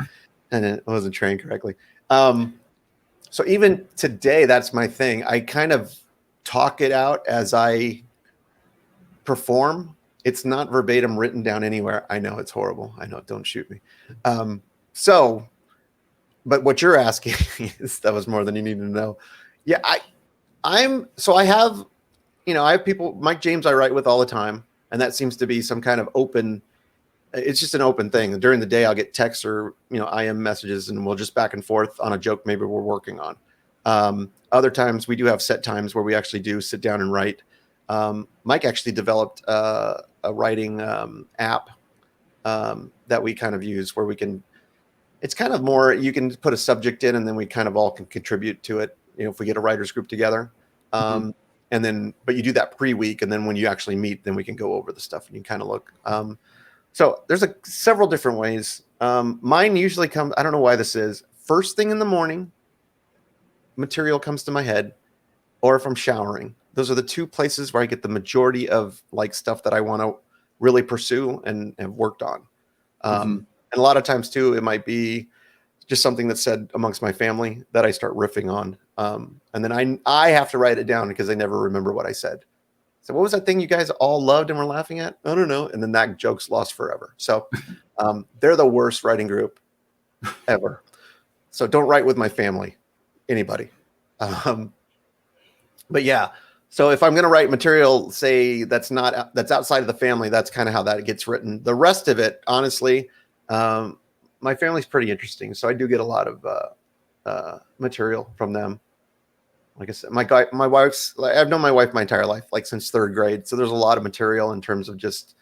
and I wasn't trained correctly. So even today, that's my thing. I kind of talk it out as I perform. It's not verbatim written down anywhere. I know it's horrible. I know. Don't shoot me. But what you're asking is that was more than you needed to know. Yeah, I have people, Mike James, I write with all the time. And that seems to be some kind of open, it's just an open thing. During the day, I'll get texts or, IM messages and we'll just back and forth on a joke maybe we're working on. Other times we do have set times where we actually do sit down and write. Mike actually developed a writing app that we kind of use where it's kind of more, you can put a subject in and then we kind of all can contribute to it. If we get a writer's group together, but you do that pre-week. And then when you actually meet, then we can go over the stuff and you kind of look. So there's several different ways. Mine usually comes, I don't know why this is, first thing in the morning, material comes to my head, or if I'm showering. Those are the two places where I get the majority of like stuff that I want to really pursue and have worked on. And a lot of times too, it might be just something that's said amongst my family that I start riffing on. And then I have to write it down because I never remember what I said. So what was that thing you guys all loved and were laughing at? I don't know. And then that joke's lost forever. So they're the worst writing group ever. So don't write with my family, anybody. But yeah. So if I'm going to write material, say that's outside of the family, that's kind of how that gets written. The rest of it, honestly, my family's pretty interesting. So I do get a lot of material from them. Like I said, I've known my wife my entire life, like since 3rd grade. So there's a lot of material in terms of just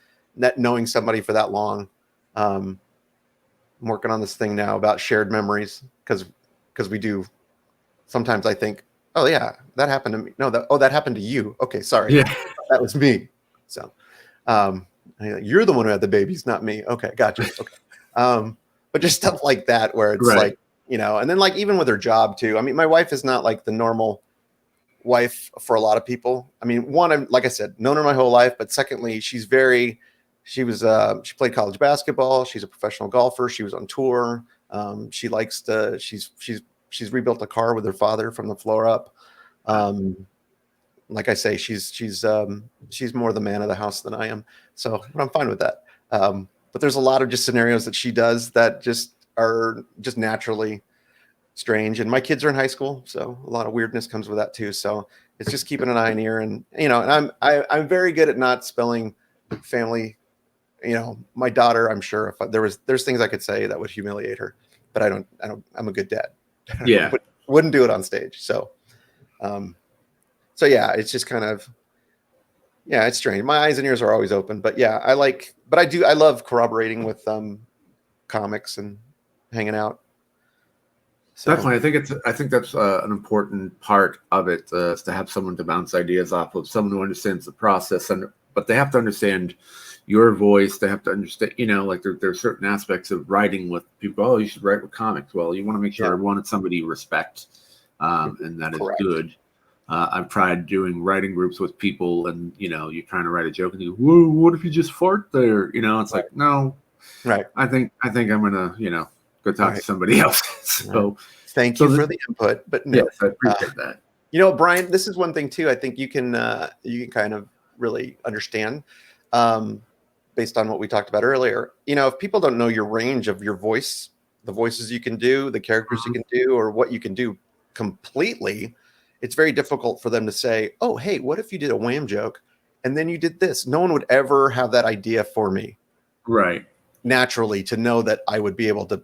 knowing somebody for that long. I'm working on this thing now about shared memories because we do. Sometimes I think, oh yeah, that happened to me. No, that happened to you. Okay, sorry, Yeah. that was me. So you're the one who had the babies, not me. Okay, gotcha. Okay, but just stuff like that where it's Right. like, and then like even with her job too. I mean, my wife is not like the normal wife for a lot of people. I mean, one, like I said, known her my whole life, but secondly, she played college basketball. She's a professional golfer. She was on tour. She likes to, she's rebuilt a car with her father from the floor up. Like I say, she's more the man of the house than I am. So I'm fine with that. But there's a lot of just scenarios that she does that just are just naturally strange. And my kids are in high school, so a lot of weirdness comes with that too. So it's just keeping an eye and ear, and and I'm very good at not spelling family. My daughter, I'm sure if there's things I could say that would humiliate her, but I don't. I'm a good dad. Yeah. Wouldn't do it on stage. So, yeah, it's just kind of, yeah, it's strange. My eyes and ears are always open, but yeah, I love corroborating with comics and hanging out. So. Definitely, I think that's an important part of it, is to have someone to bounce ideas off of, someone who understands the process, but they have to understand your voice. They have to understand, like there are certain aspects of writing with people. Oh, you should write with comics. Well, you want to make sure one, it's somebody you respect, and that Correct. is good. I've tried doing writing groups with people, and you're trying to write a joke, and you go, "Whoa, what if you just fart there?" It's like, no, right. I think I'm gonna, go talk to somebody else. So thank you for the input, but no. Yes, I appreciate that. Brian, this is one thing too. I think you can kind of really understand, based on what we talked about earlier. If people don't know your range of your voice, the voices you can do, the characters you can do, or what you can do completely, it's very difficult for them to say, "Oh, hey, what if you did a wham joke and then you did this?" No one would ever have that idea for me. Right. Naturally, to know that I would be able to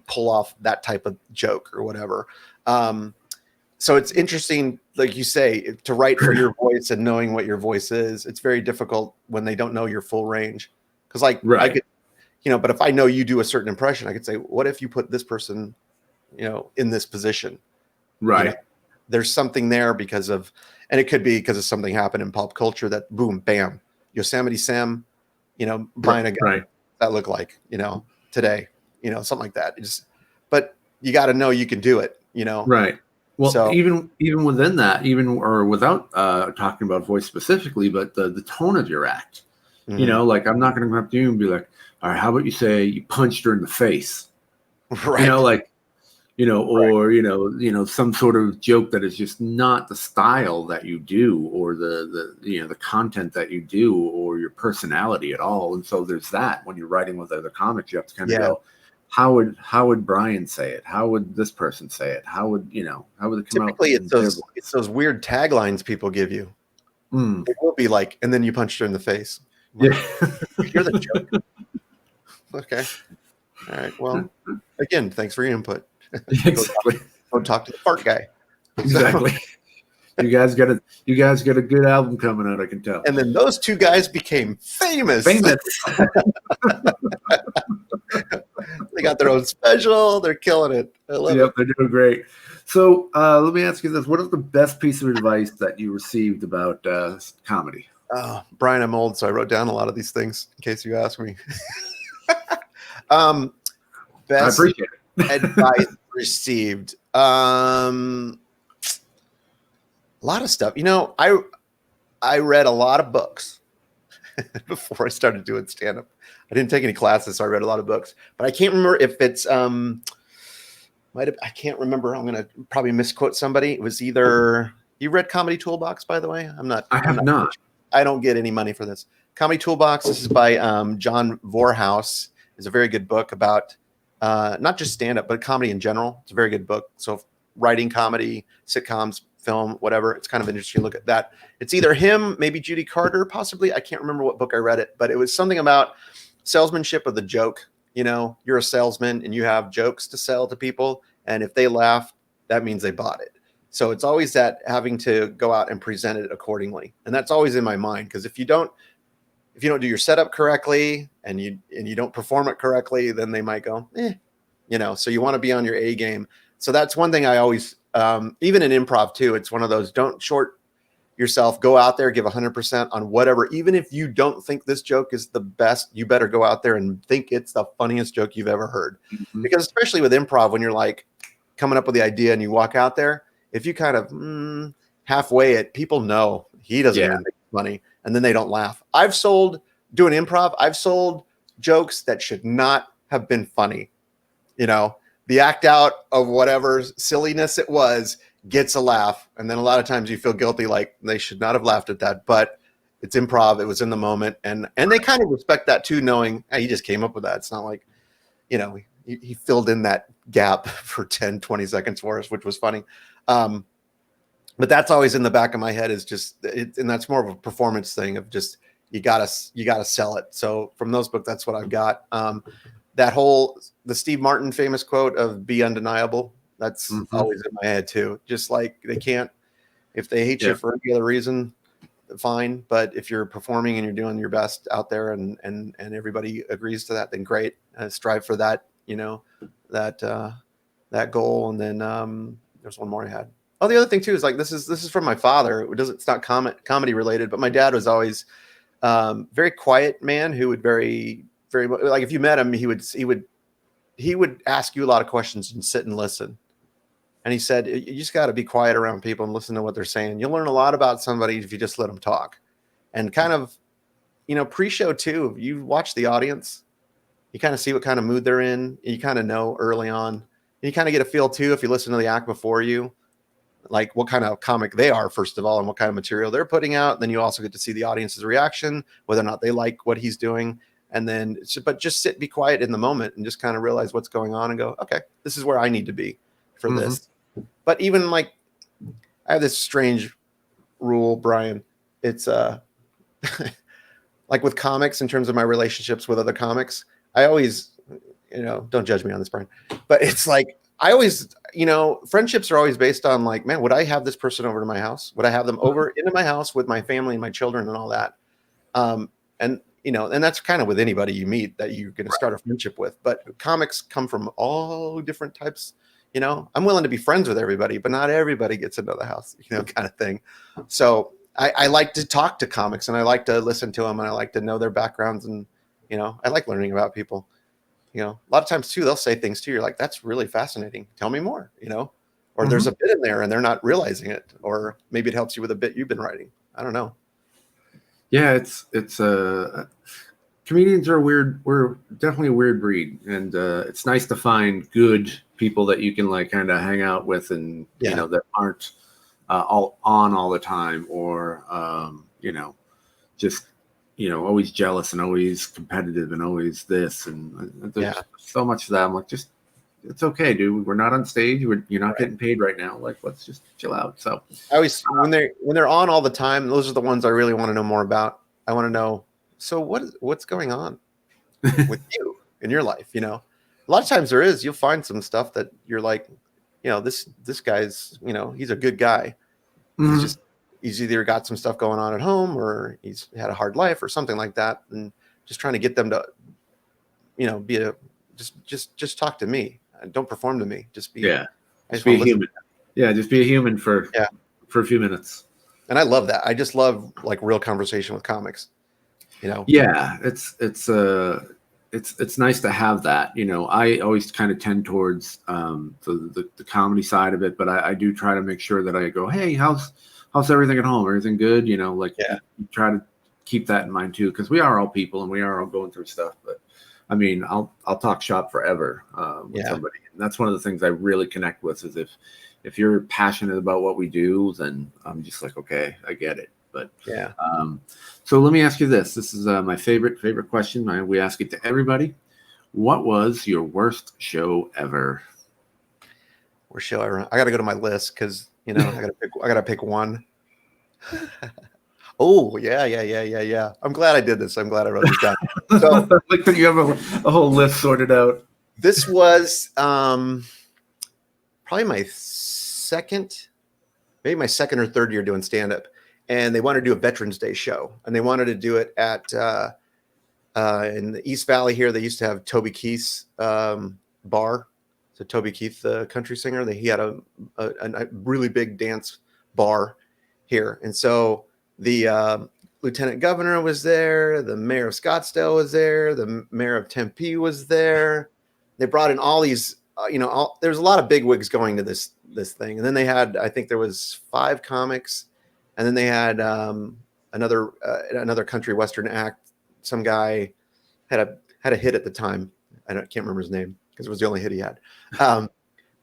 pull off that type of joke or whatever. So it's interesting, like you say, to write for your voice and knowing what your voice is. It's very difficult when they don't know your full range. Because I could, but if I know you do a certain impression, I could say, what if you put this person, in this position? Right. There's something there and it could be because of something happened in pop culture that boom, bam, Yosemite Sam, buying a gun that looked like, today, something like that. But you got to know you can do it, Right. Well, so, even within that, or without talking about voice specifically, but the tone of your act, like I'm not going to come up to you and be like, "All right, how about you say you punched her in the face?" Right. Or some sort of joke that is just not the style that you do, or the content that you do, or your personality at all. And so there's that when you're writing with other comics, you have to kind of go, how would Brian say it? How would this person say it? How would it come typically out? Typically it's those weird taglines people give you. It will be like, and then you punched her in the face. Yeah. You're the joke. Okay. All right. Well, again, thanks for your input. Exactly. Go talk to the fart guy. Exactly. You guys got a good album coming out, I can tell. And then those two guys became famous. They got their own special. They're killing it. I love it. They're doing great. So let me ask you this: what is the best piece of advice that you received about comedy? Brian, I'm old, so I wrote down a lot of these things in case you ask me. Best I appreciate it. advice received. A lot of stuff. I read a lot of books before I started doing stand-up. I didn't take any classes, so I read a lot of books. But I can't remember if it's I can't remember. I'm gonna probably misquote somebody. It was either you read Comedy Toolbox, by the way. I have not. I don't get any money for this. Comedy Toolbox. This is by John Vorhaus. It's a very good book about not just stand-up, but comedy in general. It's a very good book. So writing comedy, sitcoms, film, whatever. It's kind of interesting to look at that. It's either him, maybe Judy Carter, possibly. I can't remember what book I read it, but it was something about salesmanship of the joke. You're a salesman and you have jokes to sell to people, And if they laugh, that means they bought it. So it's always that having to go out and present it accordingly. And that's always in my mind, because if you don't do your setup correctly and you don't perform it correctly, then they might go, so you want to be on your A game. So that's one thing I always, even in improv too, it's one of those, don't short yourself, go out there, give 100% on whatever. Even if you don't think this joke is the best, you better go out there and think it's the funniest joke you've ever heard. Mm-hmm. Because especially with improv, when you're like coming up with the idea and you walk out there, if you kind of halfway it, people know he doesn't even think it's funny, and then they don't laugh. Doing improv, I've sold jokes that should not have been funny. The act out of whatever silliness it was gets a laugh, and then a lot of times you feel guilty, like they should not have laughed at that, but it's improv, it was in the moment, and they kind of respect that too, knowing, hey, he just came up with that. It's not like he filled in that gap for 10-20 seconds for us, which was funny. But that's always in the back of my head, is just and that's more of a performance thing of just you gotta sell it. So from those books, that's what I've got. The Steve Martin famous quote of "Be undeniable." That's always in my head too. Just like they can't, if they hate you for any other reason, fine. But if you're performing and you're doing your best out there, and everybody agrees to that, then great. Strive for that, that goal. And then there's one more I had. Oh, the other thing too is like this is from my father. It's not comedy related, but my dad was always very quiet man who would very like if you met him, he would ask you a lot of questions and sit and listen. And he said, you just got to be quiet around people and listen to what they're saying. You'll learn a lot about somebody if you just let them talk. And kind of, pre-show too, you watch the audience, you kind of see what kind of mood they're in. You kind of know early on. You kind of get a feel too, if you listen to the act before you, like what kind of comic they are, first of all, and what kind of material they're putting out. Then you also get to see the audience's reaction, whether or not they like what he's doing. And then, but just be quiet in the moment and just kind of realize what's going on and go, okay, this is where I need to be for this. But even like, I have this strange rule, Brian. It's like with comics, in terms of my relationships with other comics, I always, don't judge me on this, Brian, but it's like, I always, friendships are always based on like, man, would I have this person over to my house? Would I have them over into my house with my family and my children and all that? And that's kind of with anybody you meet that you're going to start a friendship with. But comics come from all different types. I'm willing to be friends with everybody, but not everybody gets into the house, kind of thing. So I like to talk to comics, and I like to listen to them, and I like to know their backgrounds, and I like learning about people. A lot of times too, they'll say things to you, you're like, that's really fascinating. Tell me more, or there's a bit in there and they're not realizing it, or maybe it helps you with a bit you've been writing. I don't know. Yeah, it's comedians are we're definitely a weird breed, and it's nice to find good people that you can like kind of hang out with, and that aren't all the time, or just always jealous and always competitive and always this, and there's so much of that. I'm like, just, it's okay, dude. We're not on stage. You're not getting paid right now. Like, let's just chill out. So I always, when they're on all the time, those are the ones I really want to know more about. I want to know, so what's going on with you in your life? A lot of times you'll find some stuff that you're like, this guy's, he's a good guy. He's either got some stuff going on at home, or he's had a hard life or something like that. And just trying to get them to, just talk to me. Don't perform to me. Just be, just be a human. Yeah. Just be a human for a few minutes. And I love that. I just love like real conversation with comics, Yeah. It's nice to have that. I always kind of tend towards the comedy side of it, but I do try to make sure that I go, hey, how's everything at home? Everything good? You try to keep that in mind too, because we are all people and we are all going through stuff. But I mean, I'll talk shop forever with somebody, and that's one of the things I really connect with. Is if you're passionate about what we do, then I'm just like, okay, I get it. But so let me ask you this. This is my favorite question. We ask it to everybody. What was your worst show ever? Worst show ever? I got to go to my list because I gotta pick one. Oh yeah. I'm glad I did this. I'm glad I wrote this down. So like you have a whole list sorted out. This was probably my second or third year doing stand-up, and they wanted to do a Veterans Day show, and they wanted to do it at in the East Valley here. They used to have Toby Keith's bar. So Toby Keith, the country singer, he had a really big dance bar here, and so the lieutenant governor was there, the mayor of Scottsdale was there, the mayor of Tempe was there. They brought in all these, there's a lot of big wigs going to this thing, and then they had, I think there was 5 comics, and then they had another country western act. Some guy had a hit at the time. Can't remember his name because it was the only hit he had.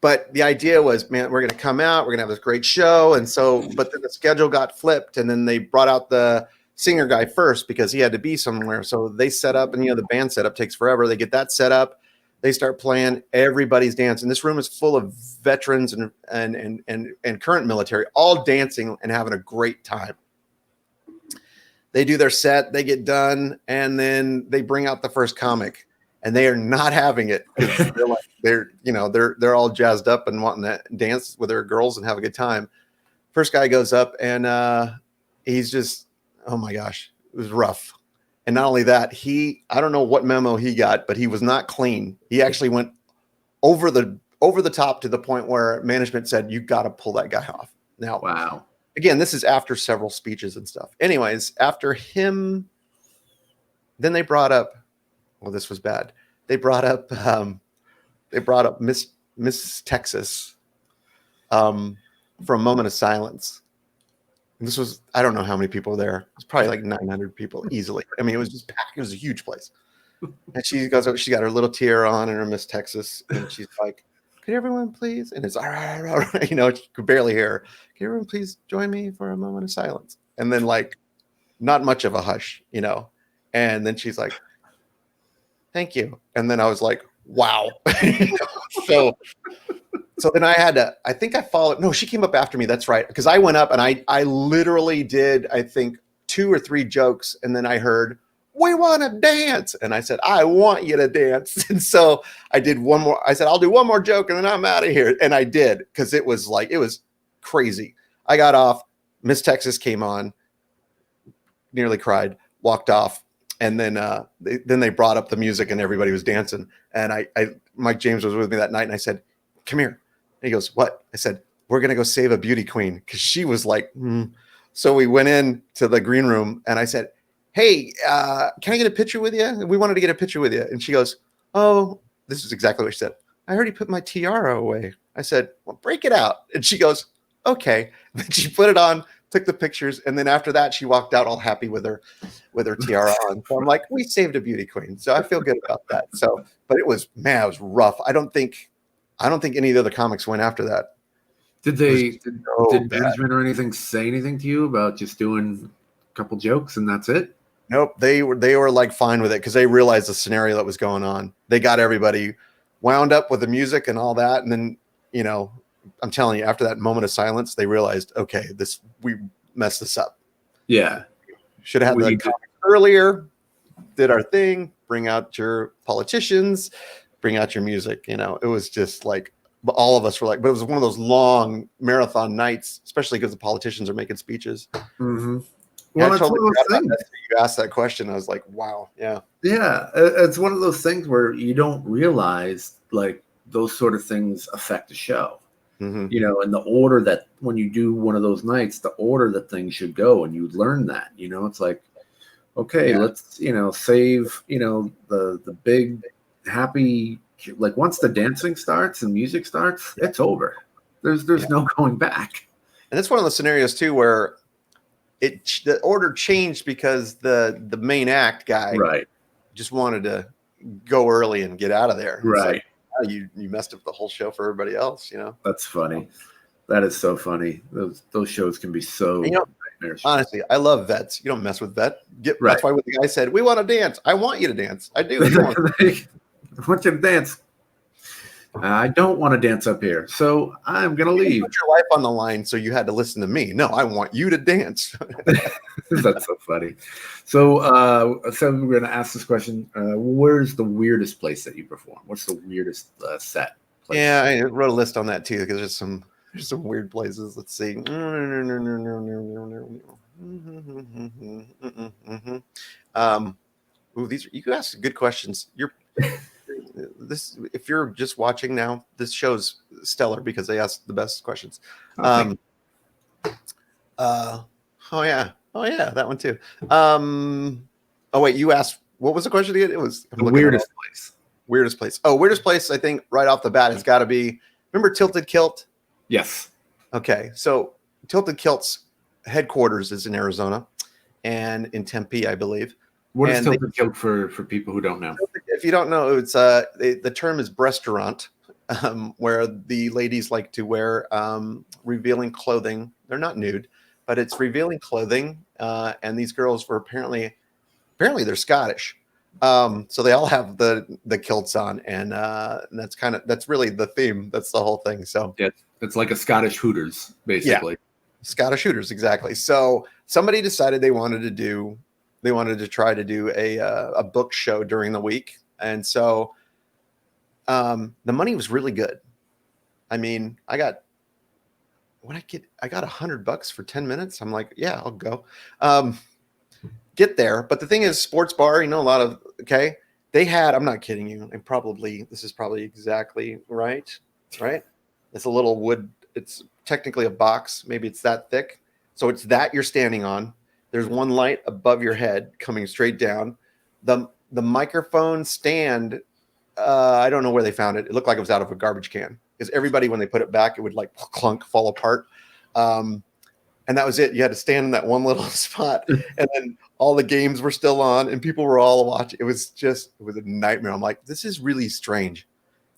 But the idea was, man, we're going to come out, we're going to have this great show. And so, but then the schedule got flipped, and then they brought out the singer guy first because he had to be somewhere. So they set up, and the band setup takes forever. They get that set up. They start playing. Everybody's dancing. This room is full of veterans and current military, all dancing and having a great time. They do their set, they get done, and then they bring out the first comic, and they are not having it. They're all jazzed up and wanting to dance with their girls and have a good time. First guy goes up, and he's just, oh my gosh, it was rough. And not only that, I don't know what memo he got, but he was not clean. He actually went over the top to the point where management said, you got to pull that guy off. Now, wow. Again, this is after several speeches and stuff. Anyways, after him, then they brought up, well, this was bad. They brought up Miss Texas for a moment of silence. And this was, I don't know how many people were there. It was probably like 900 people easily. I mean, it was just packed. It was a huge place. And she goes up, she got her little tiara on and her Miss Texas. And she's like, could everyone please? And it's all right. You could barely hear her. Can everyone please join me for a moment of silence? And then like, not much of a hush, And then she's like, thank you. And then I was like, wow. So then I think I followed. No, she came up after me. That's right. Because I went up and I literally did, I think 2 or 3 jokes. And then I heard, we want to dance. And I said, I want you to dance. And so I did one more. I said, I'll do one more joke and then I'm out of here. And I did, because it was crazy. I got off. Miss Texas came on, nearly cried, walked off. And then they brought up the music and everybody was dancing. And Mike James was with me that night. And I said, come here. And he goes, what? I said, we're going to go save a beauty queen. Because she was like, So we went in to the green room and I said, hey, can I get a picture with you? We wanted to get a picture with you. And she goes, oh, this is exactly what she said. I already put my tiara away. I said, well, break it out. And she goes, okay. Then she put it on, took the pictures. And then after that, she walked out all happy with her tiara on. So I'm like, we saved a beauty queen. So I feel good about that. So, but it was rough. I don't think any of the other comics went after that. Did management or anything say anything to you about just doing a couple jokes and that's it? Nope. They were like fine with it because they realized the scenario that was going on. They got everybody wound up with the music and all that. And then, I'm telling you, after that moment of silence, they realized, okay, we messed this up. Yeah. Should have had the comic earlier, did our thing, bring out your politicians, bring out your music. It was just like, all of us were like, but it was one of those long marathon nights, especially because the politicians are making speeches. Mm-hmm. Well, it's one of those things. You asked that question. I was like, wow. Yeah. Yeah. It's one of those things where you don't realize like those sort of things affect the show, and the order that when you do one of those nights, the order that things should go, and you learn that, it's like, okay, let's, save, the big happy, like once the dancing starts and music starts, it's over. There's no going back. And that's one of the scenarios too, where the order changed because the main act guy just wanted to go early and get out of there. Right. Like, oh, you messed up the whole show for everybody else, That's funny. That is so funny. Those shows can be so honestly, I love vets. You don't mess with vet. That's why when the guy said, we want to dance, I want you to dance. I do. I want you to dance. I don't want to dance up here, so I'm going to leave. Put your life on the line, so you had to listen to me. No, I want you to dance. That's so funny. So we're going to ask this question. Where's the weirdest place that you perform? What's the weirdest set? place. Yeah, I wrote a list on that too because there's some weird places. Let's see. Ooh, you asked good questions. If you're just watching now, this show's stellar because they asked the best questions. Oh, Oh yeah, that one too. Oh wait, you asked what was the question again? It was the weirdest place. Weirdest place. Oh, weirdest place. I think right off the bat has got to be. Remember Tilted Kilt? Yes. Okay, so Tilted Kilt's headquarters is in Arizona and in Tempe, I believe. What is Tilted Kilt for people who don't know? If you don't know, it's the term is restaurant, where the ladies like to wear revealing clothing. They're not nude, but it's revealing clothing. And these girls were apparently they're Scottish. So they all have the kilts on, and that's really the theme. That's the whole thing. So yeah, it's like a Scottish Hooters, basically. Yeah, Scottish Hooters, exactly. So somebody decided they wanted to try to do a book show during the week, and so the money was really good. I mean, I got $100 for 10 minutes. I'm like, yeah, I'll go. Get there. But the thing is, sports bar, a lot of, okay, they had, I'm not kidding you. And this is probably exactly right. It's a little wood. It's technically a box. Maybe it's that thick. So it's that you're standing on. There's one light above your head coming straight down. The microphone stand, I don't know where they found it. It looked like it was out of a garbage can because everybody, when they put it back, it would like clunk, fall apart. And that was it. You had to stand in that one little spot, and then all the games were still on, and people were all watching. It was a nightmare. I'm like, this is really strange,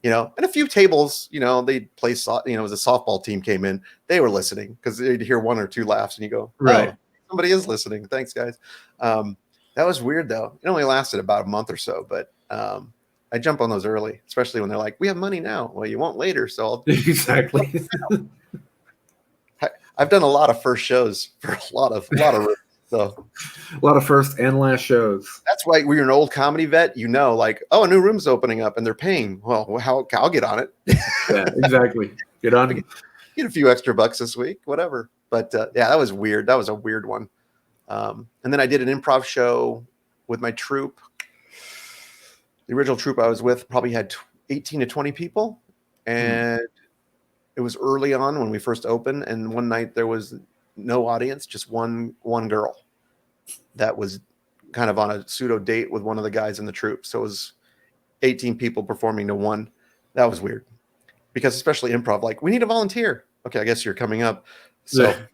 And a few tables, they play. As a softball team came in, they were listening because they'd hear one or two laughs, and you go, right. Oh, somebody is listening. Thanks, guys. That was weird though. It only lasted about a month or so, but I jump on those early, especially when they're like, "We have money now." Well, you won't later, so I'll exactly. I've done a lot of first shows for a lot of so a lot of first and last shows. That's why when you're an old comedy vet, like, oh, a new room's opening up and they're paying. Well, I'll get on it. Yeah, exactly. Get on it. Get a few extra bucks this week, whatever. But yeah, that was weird. That was a weird one. And then I did an improv show with my troupe. The original troupe I was with probably had 18 to 20 people, and it was early on when we first opened, and one night there was no audience, just one girl that was kind of on a pseudo date with one of the guys in the troupe. So it was 18 people performing to one. That was weird because especially improv, like, we need a volunteer. Okay, I guess you're coming up. So at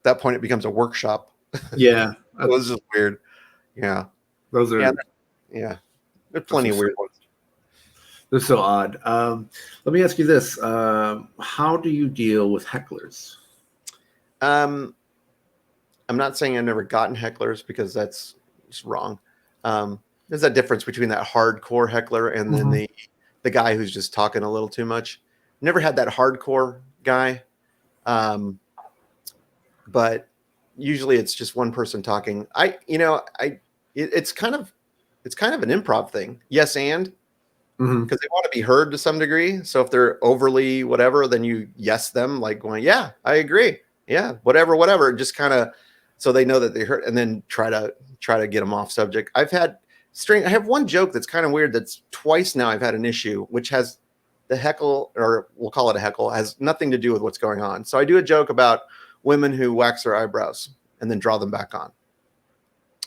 that point it becomes a workshop. Yeah. It was just weird. Yeah. Those are There's plenty of weird ones. They're so odd. Let me ask you this. How do you deal with hecklers? I'm not saying I've never gotten hecklers because that's just wrong. There's that difference between that hardcore heckler and then the guy who's just talking a little too much. Never had that hardcore guy. But usually it's just one person talking. It's kind of an improv thing. Yes, and because they want to be heard to some degree. So if they're overly whatever, then you yes them, like going, yeah, I agree. Yeah, whatever. Just kind of so they know that they heard, and then try to get them off subject. I have one joke that's kind of weird. That's twice now I've had an issue, which has the heckle, or we'll call it a heckle, has nothing to do with what's going on. So I do a joke about women who wax their eyebrows and then draw them back on.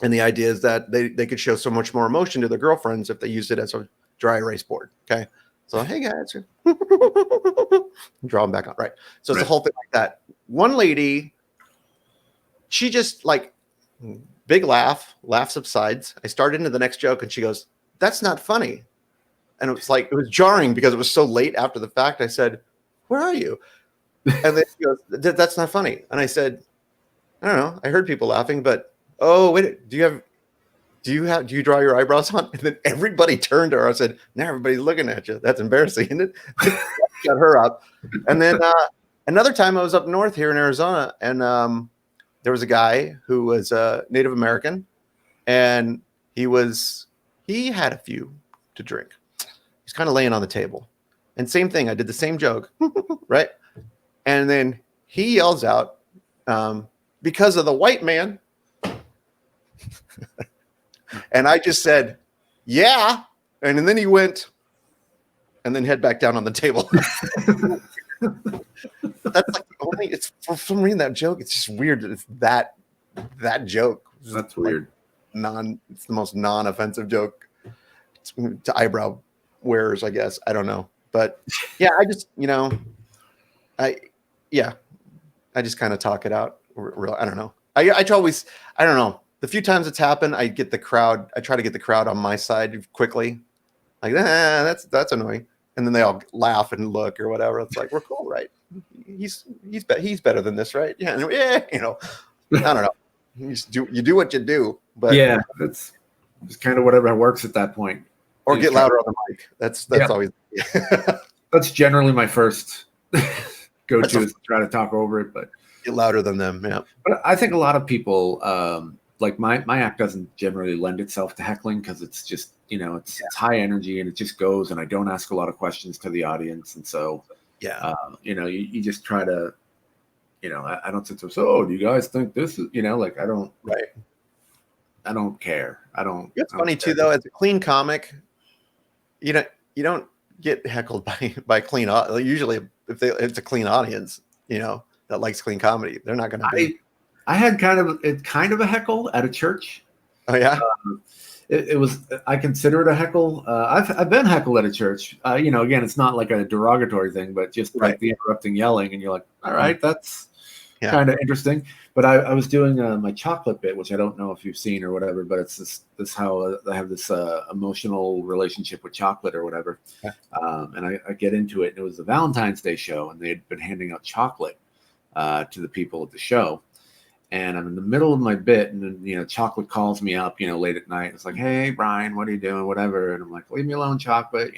And the idea is that they could show so much more emotion to their girlfriends if they used it as a dry erase board. Okay. So, hey guys, draw them back on. Right. So it's a whole thing like that. One lady, she just like big laugh subsides. I start into the next joke and she goes, "That's not funny." And it was jarring because it was so late after the fact. I said, "Where are you?" And then she goes, "That's not funny." And I said, "I don't know. I heard people laughing, but wait, do you draw your eyebrows on?" And then everybody turned to her. I said, "Now everybody's looking at you. That's embarrassing, isn't it?" Shut her up. And then another time I was up north here in Arizona, and there was a guy who was Native American, and he had a few to drink. He's kind of laying on the table. And same thing, I did the same joke, right? And then he yells out, because of the white man. And I just said, yeah. And then he went, and then head back down on the table. That's like the only, it's for some reason that joke, it's just weird that it's that joke. That's weird. It's the most non-offensive joke to eyebrow wearers, I guess. I don't know. But yeah, I just, I just kind of talk it out. I don't know. I don't know. The few times it's happened, I try to get the crowd on my side quickly. Like, that's annoying. And then they all laugh and look or whatever. It's like, we're cool, right? He's better than this, right? Yeah. I don't know. You do what you do, but yeah, that's just kind of whatever works at that point. Or get louder on the mic. That's always. That's generally my first go-to is to try to talk over it, but get louder than them. Yeah. But I think a lot of people like my act doesn't generally lend itself to heckling because it's just it's high energy and it just goes, and I don't ask a lot of questions to the audience, and so you just try to. I don't sit there. So, do you guys think this is? Like I don't. Right. I don't care. I don't. It's funny too, though. As a clean comic, you don't get heckled by clean. Usually, if it's a clean audience, that likes clean comedy, they're not going to be. I had kind of a heckle at a church. Oh yeah. It was. I consider it a heckle. I've been heckled at a church. Again, it's not like a derogatory thing, but just like the interrupting yelling, and you're like, all right, that's. Kind of interesting, but I was doing my chocolate bit, which I don't know if you've seen or whatever, but it's this how I have this emotional relationship with chocolate or whatever, and I get into it, and it was the Valentine's Day show, and they had been handing out chocolate to the people at the show, and I'm in the middle of my bit, and then chocolate calls me up, late at night. It's like, hey Brian, what are you doing, whatever, and I'm like, leave me alone, chocolate,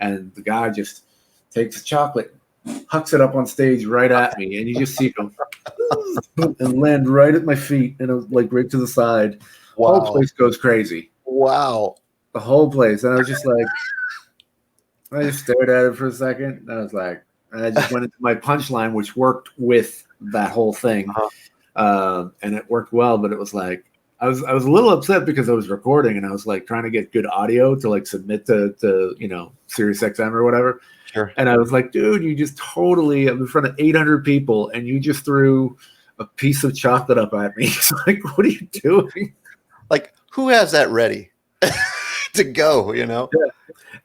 and the guy just takes the chocolate, hucks it up on stage right at me, and you just see him and land right at my feet, and it was like right to the side. Wow. The whole place goes crazy. Wow. The whole place. And I was just like, I just stared at it for a second, and I was like, and I just went into my punchline, which worked with that whole thing. And it worked well, but it was like, I was a little upset because I was recording, and I was like trying to get good audio to like submit to Sirius XM or whatever. Sure. And I was like, dude, you just totally, I'm in front of 800 people, and you just threw a piece of chocolate up at me. It's like, what are you doing? Like, who has that ready to go, Yeah.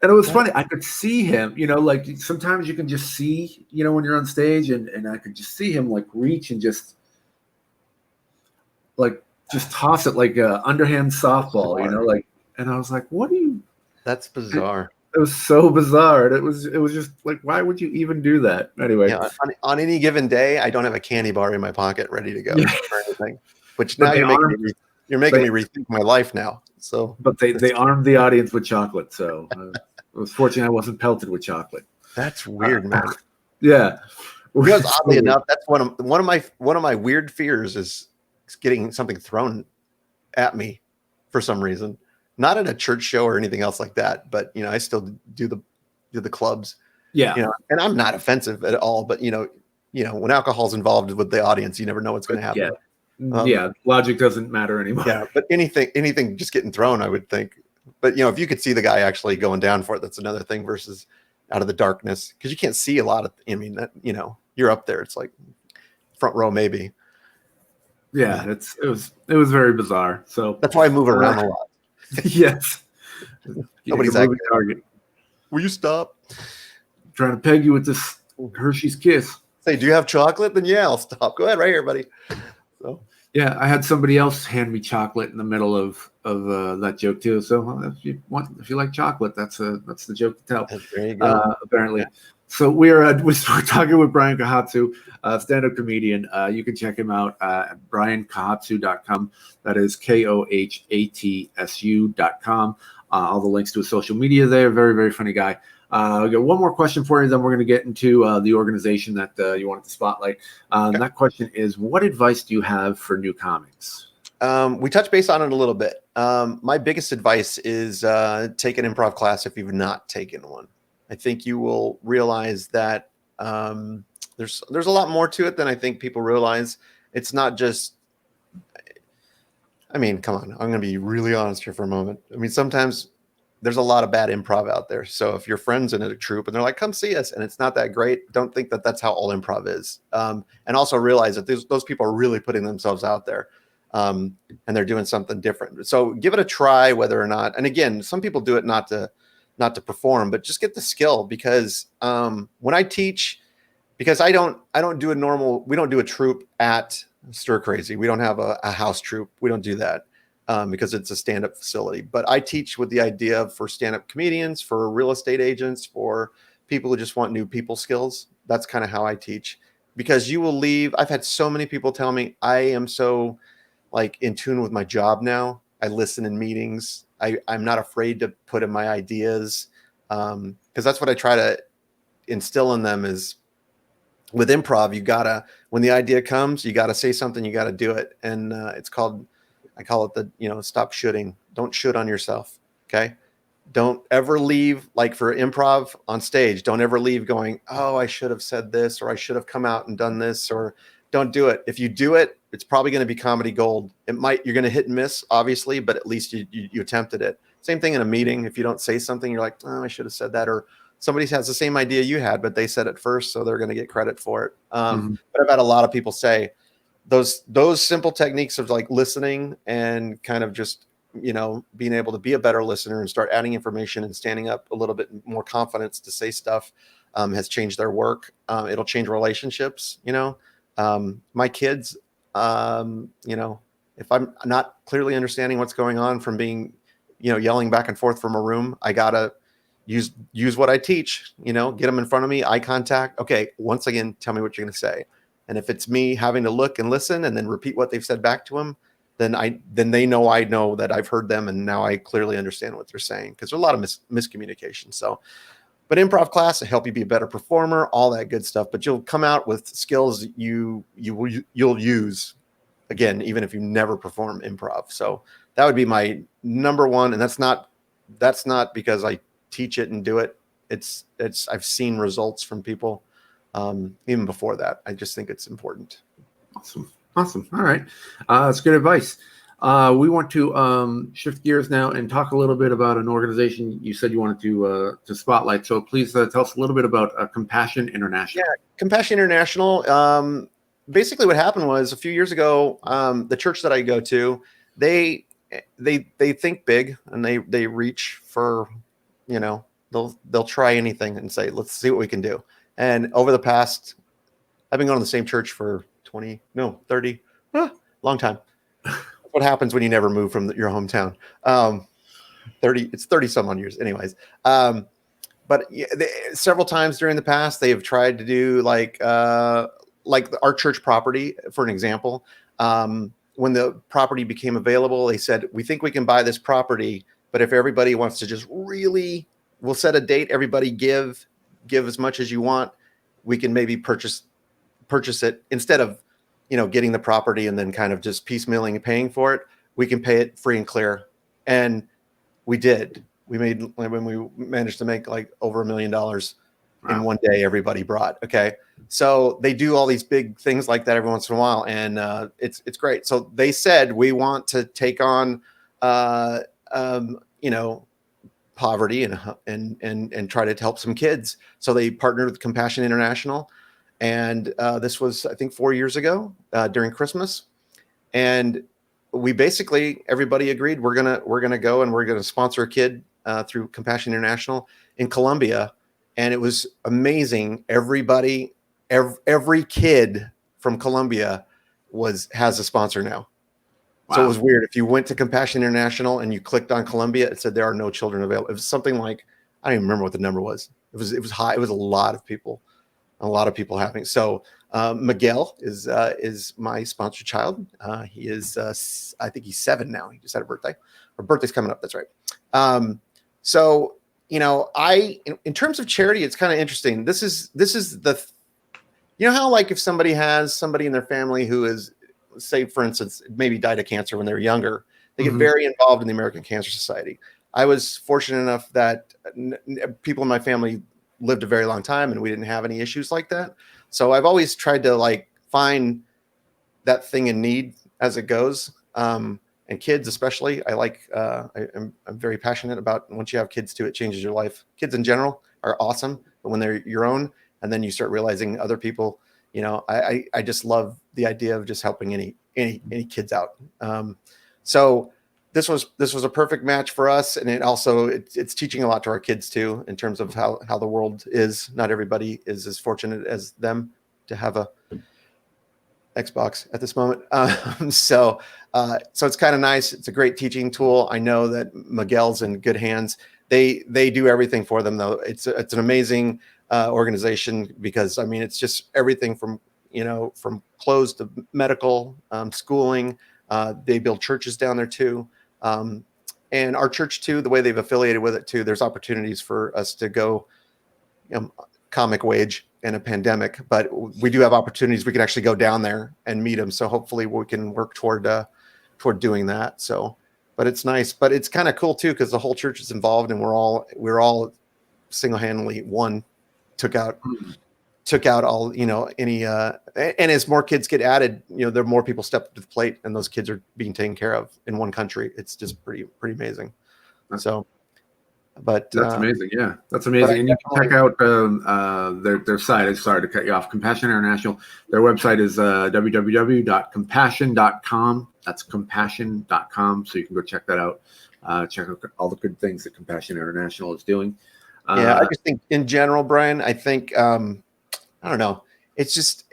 And it was funny. I could see him, like sometimes you can just see, when you're on stage, and I could just see him like reach and just toss it like a underhand softball, and I was like, what are you? That's bizarre. It was so bizarre. And it was just like, why would you even do that? Anyway, on any given day, I don't have a candy bar in my pocket ready to go or anything. Which now you're making me rethink my life now. So, but they armed the audience with chocolate, so I was fortunate I wasn't pelted with chocolate. That's weird, man. Yeah, because oddly enough, that's one of my weird fears is getting something thrown at me for some reason. Not at a church show or anything else like that, but I still do the clubs. Yeah. And I'm not offensive at all, but when alcohol's involved with the audience, you never know what's going to happen. Logic doesn't matter anymore. Yeah, but anything just getting thrown, I would think. But if you could see the guy actually going down for it, that's another thing versus out of the darkness, because you can't see a lot of. You're up there. It's like front row maybe. Yeah, it was very bizarre. So that's why I move around a lot. Yes. Nobody's acting target. Will you stop? I'm trying to peg you with this Hershey's Kiss. Say, do you have chocolate? Then yeah, I'll stop. Go ahead, right here, buddy. So yeah, I had somebody else hand me chocolate in the middle of that joke too. So if you like chocolate, that's the joke to tell. There you go. Apparently. Yeah. So we're talking with Brian Kohatsu, stand-up comedian. You can check him out at briankohatsu.com. That is KOHATSU.com. All the links to his social media there. Very, very funny guy. I got one more question for you, then we're going to get into the organization that you wanted to spotlight. Okay. That question is, what advice do you have for new comics? We touched base on it a little bit. My biggest advice is take an improv class if you've not taken one. I think you will realize that there's a lot more to it than I think people realize. It's not just, I mean, come on, I'm going to be really honest here for a moment. I mean, sometimes there's a lot of bad improv out there. So if your friend's in a troupe and they're like, come see us, and it's not that great, don't think that that's how all improv is. And also realize that those people are really putting themselves out there, and they're doing something different. So give it a try, whether or not, and again, some people do it not to perform, but just get the skill, because when I teach, because we don't do a troupe at Stir Crazy. We don't have a house troupe. We don't do that. Because it's a stand-up facility. But I teach with the idea for stand-up comedians, for real estate agents, for people who just want new people skills. That's kind of how I teach, because you will leave. I've had so many people tell me I am so like in tune with my job now. I listen in meetings. I'm not afraid to put in my ideas, because that's what I try to instill in them is with improv, you gotta, when the idea comes, you gotta say something, you gotta do it. And I call it stop shooting. Don't shoot on yourself. Okay. Don't ever leave, like for improv on stage, don't ever leave going, oh, I should have said this, or I should have come out and done this, or don't do it. If you do it, it's probably going to be comedy gold. You're going to hit and miss, obviously, but at least you attempted it. Same thing in a meeting. If you don't say something, you're like, oh, I should have said that. Or somebody has the same idea you had, but they said it first, so they're going to get credit for it. But I've had a lot of people say, those simple techniques of like listening and kind of just, being able to be a better listener and start adding information and standing up a little bit more confidence to say stuff has changed their work. It'll change relationships. My kids, if I'm not clearly understanding what's going on from being, yelling back and forth from a room, I gotta use what I teach, get them in front of me, eye contact. Okay. Once again, tell me what you're going to say. And if it's me having to look and listen and then repeat what they've said back to them, then they know I know that I've heard them, and now I clearly understand what they're saying, because there's a lot of miscommunication. So, but improv class will help you be a better performer, all that good stuff. But you'll come out with skills you'll use again, even if you never perform improv. So that would be my number one, and that's not because I teach it and do it. It's I've seen results from people. Even before that, I just think it's important. Awesome. All right. That's good advice. We want to shift gears now and talk a little bit about an organization you said you wanted to spotlight. So please tell us a little bit about Compassion International. Yeah, Compassion International. Basically what happened was a few years ago, the church that I go to, they think big, and they reach for, they'll try anything and say, let's see what we can do. And over the past, I've been going to the same church for 30, long time. What happens when you never move from your hometown? 30 some odd years anyways. But several times during the past, they have tried to do like our church property, for an example. When the property became available, they said, we think we can buy this property, but if everybody wants to just really, we'll set a date, everybody give as much as you want, we can maybe purchase it instead of, getting the property and then kind of just piecemealing and paying for it. We can pay it free and clear. And we did. When we managed to make like over $1 million in one day, everybody brought. Okay. So they do all these big things like that every once in a while. And it's great. So they said, we want to take on, poverty and try to help some kids. So they partnered with Compassion International. And this was, I think, 4 years ago during Christmas. And we basically, everybody agreed we're gonna go and we're gonna sponsor a kid through Compassion International in Colombia. And it was amazing. Every kid from Colombia has a sponsor now. Wow. So it was weird. If you went to Compassion International and you clicked on Colombia, it said there are no children available. It was something like, I don't even remember what the number was. It was high. It was a lot of people having. So Miguel is my sponsored child. He is, I think he's 7 now. He just had a birthday. Or birthday's coming up. That's right. So, in terms of charity, it's kind of interesting. This is how, like, if somebody has somebody in their family who is, say, for instance, maybe died of cancer when they were younger, they get very involved in the American Cancer Society. I was fortunate enough that people in my family lived a very long time and we didn't have any issues like that. So I've always tried to like find that thing in need as it goes. And kids, especially, I'm very passionate about once you have kids too, it changes your life. Kids in general are awesome, but when they're your own, and then you start realizing other people, I just love the idea of just helping any kids out. So this was a perfect match for us, and it's teaching a lot to our kids too in terms of how the world is. Not everybody is as fortunate as them to have a Xbox at this moment. So it's kind of nice. It's a great teaching tool. I know that Miguel's in good hands. They do everything for them though. It's an amazing organization because I mean, it's just everything from clothes to medical, schooling. They build churches down there too. And our church too, the way they've affiliated with it too, there's opportunities for us to go comic wage in a pandemic, but we do have opportunities. We can actually go down there and meet them. So hopefully we can work toward doing that. So, but it's nice, but it's kind of cool too, because the whole church is involved and we're all single-handedly took out all, any, and as more kids get added, there are more people step up to the plate and those kids are being taken care of in one country. It's just pretty amazing. So, but that's amazing. Yeah, that's amazing. And you can check out their site. I'm sorry to cut you off. Compassion International. Their website is www.compassion.com. That's compassion.com. So you can go check that out. Check out all the good things that Compassion International is doing. Yeah, I just think in general, Brian, I think, I don't know. It's just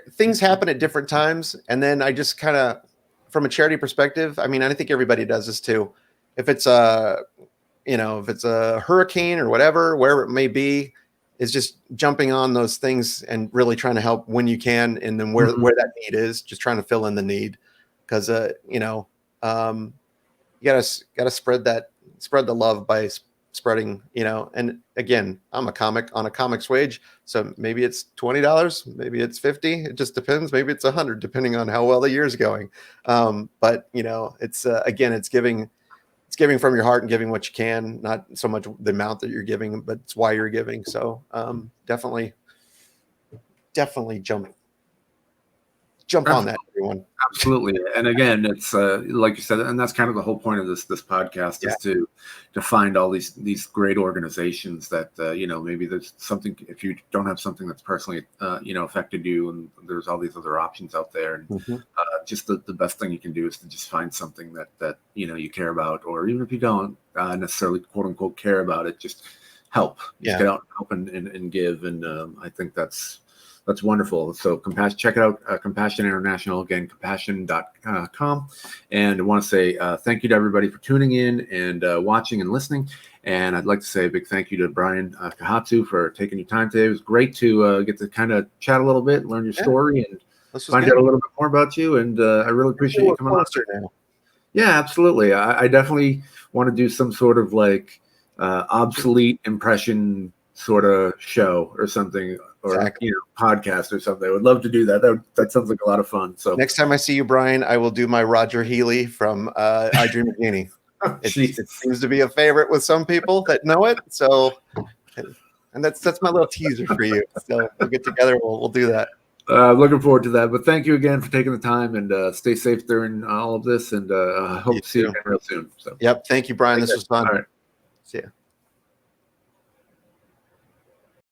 things happen at different times. And then I just kind of, from a charity perspective, I mean, I think everybody does this too. If it's a hurricane or wherever it may be, is just jumping on those things and really trying to help when you can. And then where that need is, just trying to fill in the need. Cause you gotta spread the love by spreading, and again, I'm a comic on a comic's wage. So maybe it's $20, maybe it's $50. It just depends. Maybe it's $100, depending on how well the year's going. But it's again, it's giving from your heart and giving what you can, not so much the amount that you're giving, but it's why you're giving. So definitely jump on that, everyone. Absolutely. And again, it's like you said, and that's kind of the whole point of this podcast is to find all these great organizations that, maybe there's something, if you don't have something that's personally, affected you, and there's all these other options out there. And just the best thing you can do is to just find something that you care about, or even if you don't necessarily quote unquote care about it, just help. Just get out and help and give. And I think that's wonderful. So check it out, Compassion International, again, compassion.com. And I want to say thank you to everybody for tuning in and watching and listening. And I'd like to say a big thank you to Brian Kohatsu for taking your time today. It was great to get to kind of chat a little bit, learn your story, and find out a little bit more about you. And I really appreciate you coming on. Yeah, absolutely. I definitely want to do some sort of like obsolete impression sort of show or something, or podcast or something. I would love to do that. That sounds like a lot of fun. So next time I see you, Brian, I will do my Roger Healy from I Dream of Jeannie. It seems to be a favorite with some people that know it. So, and that's my little teaser for you. So we'll get together. We'll do that. Looking forward to that. But thank you again for taking the time, and stay safe during all of this. And hope to see you again real soon. So. Yep. Thank you, Brian. This was fun. All right. See ya.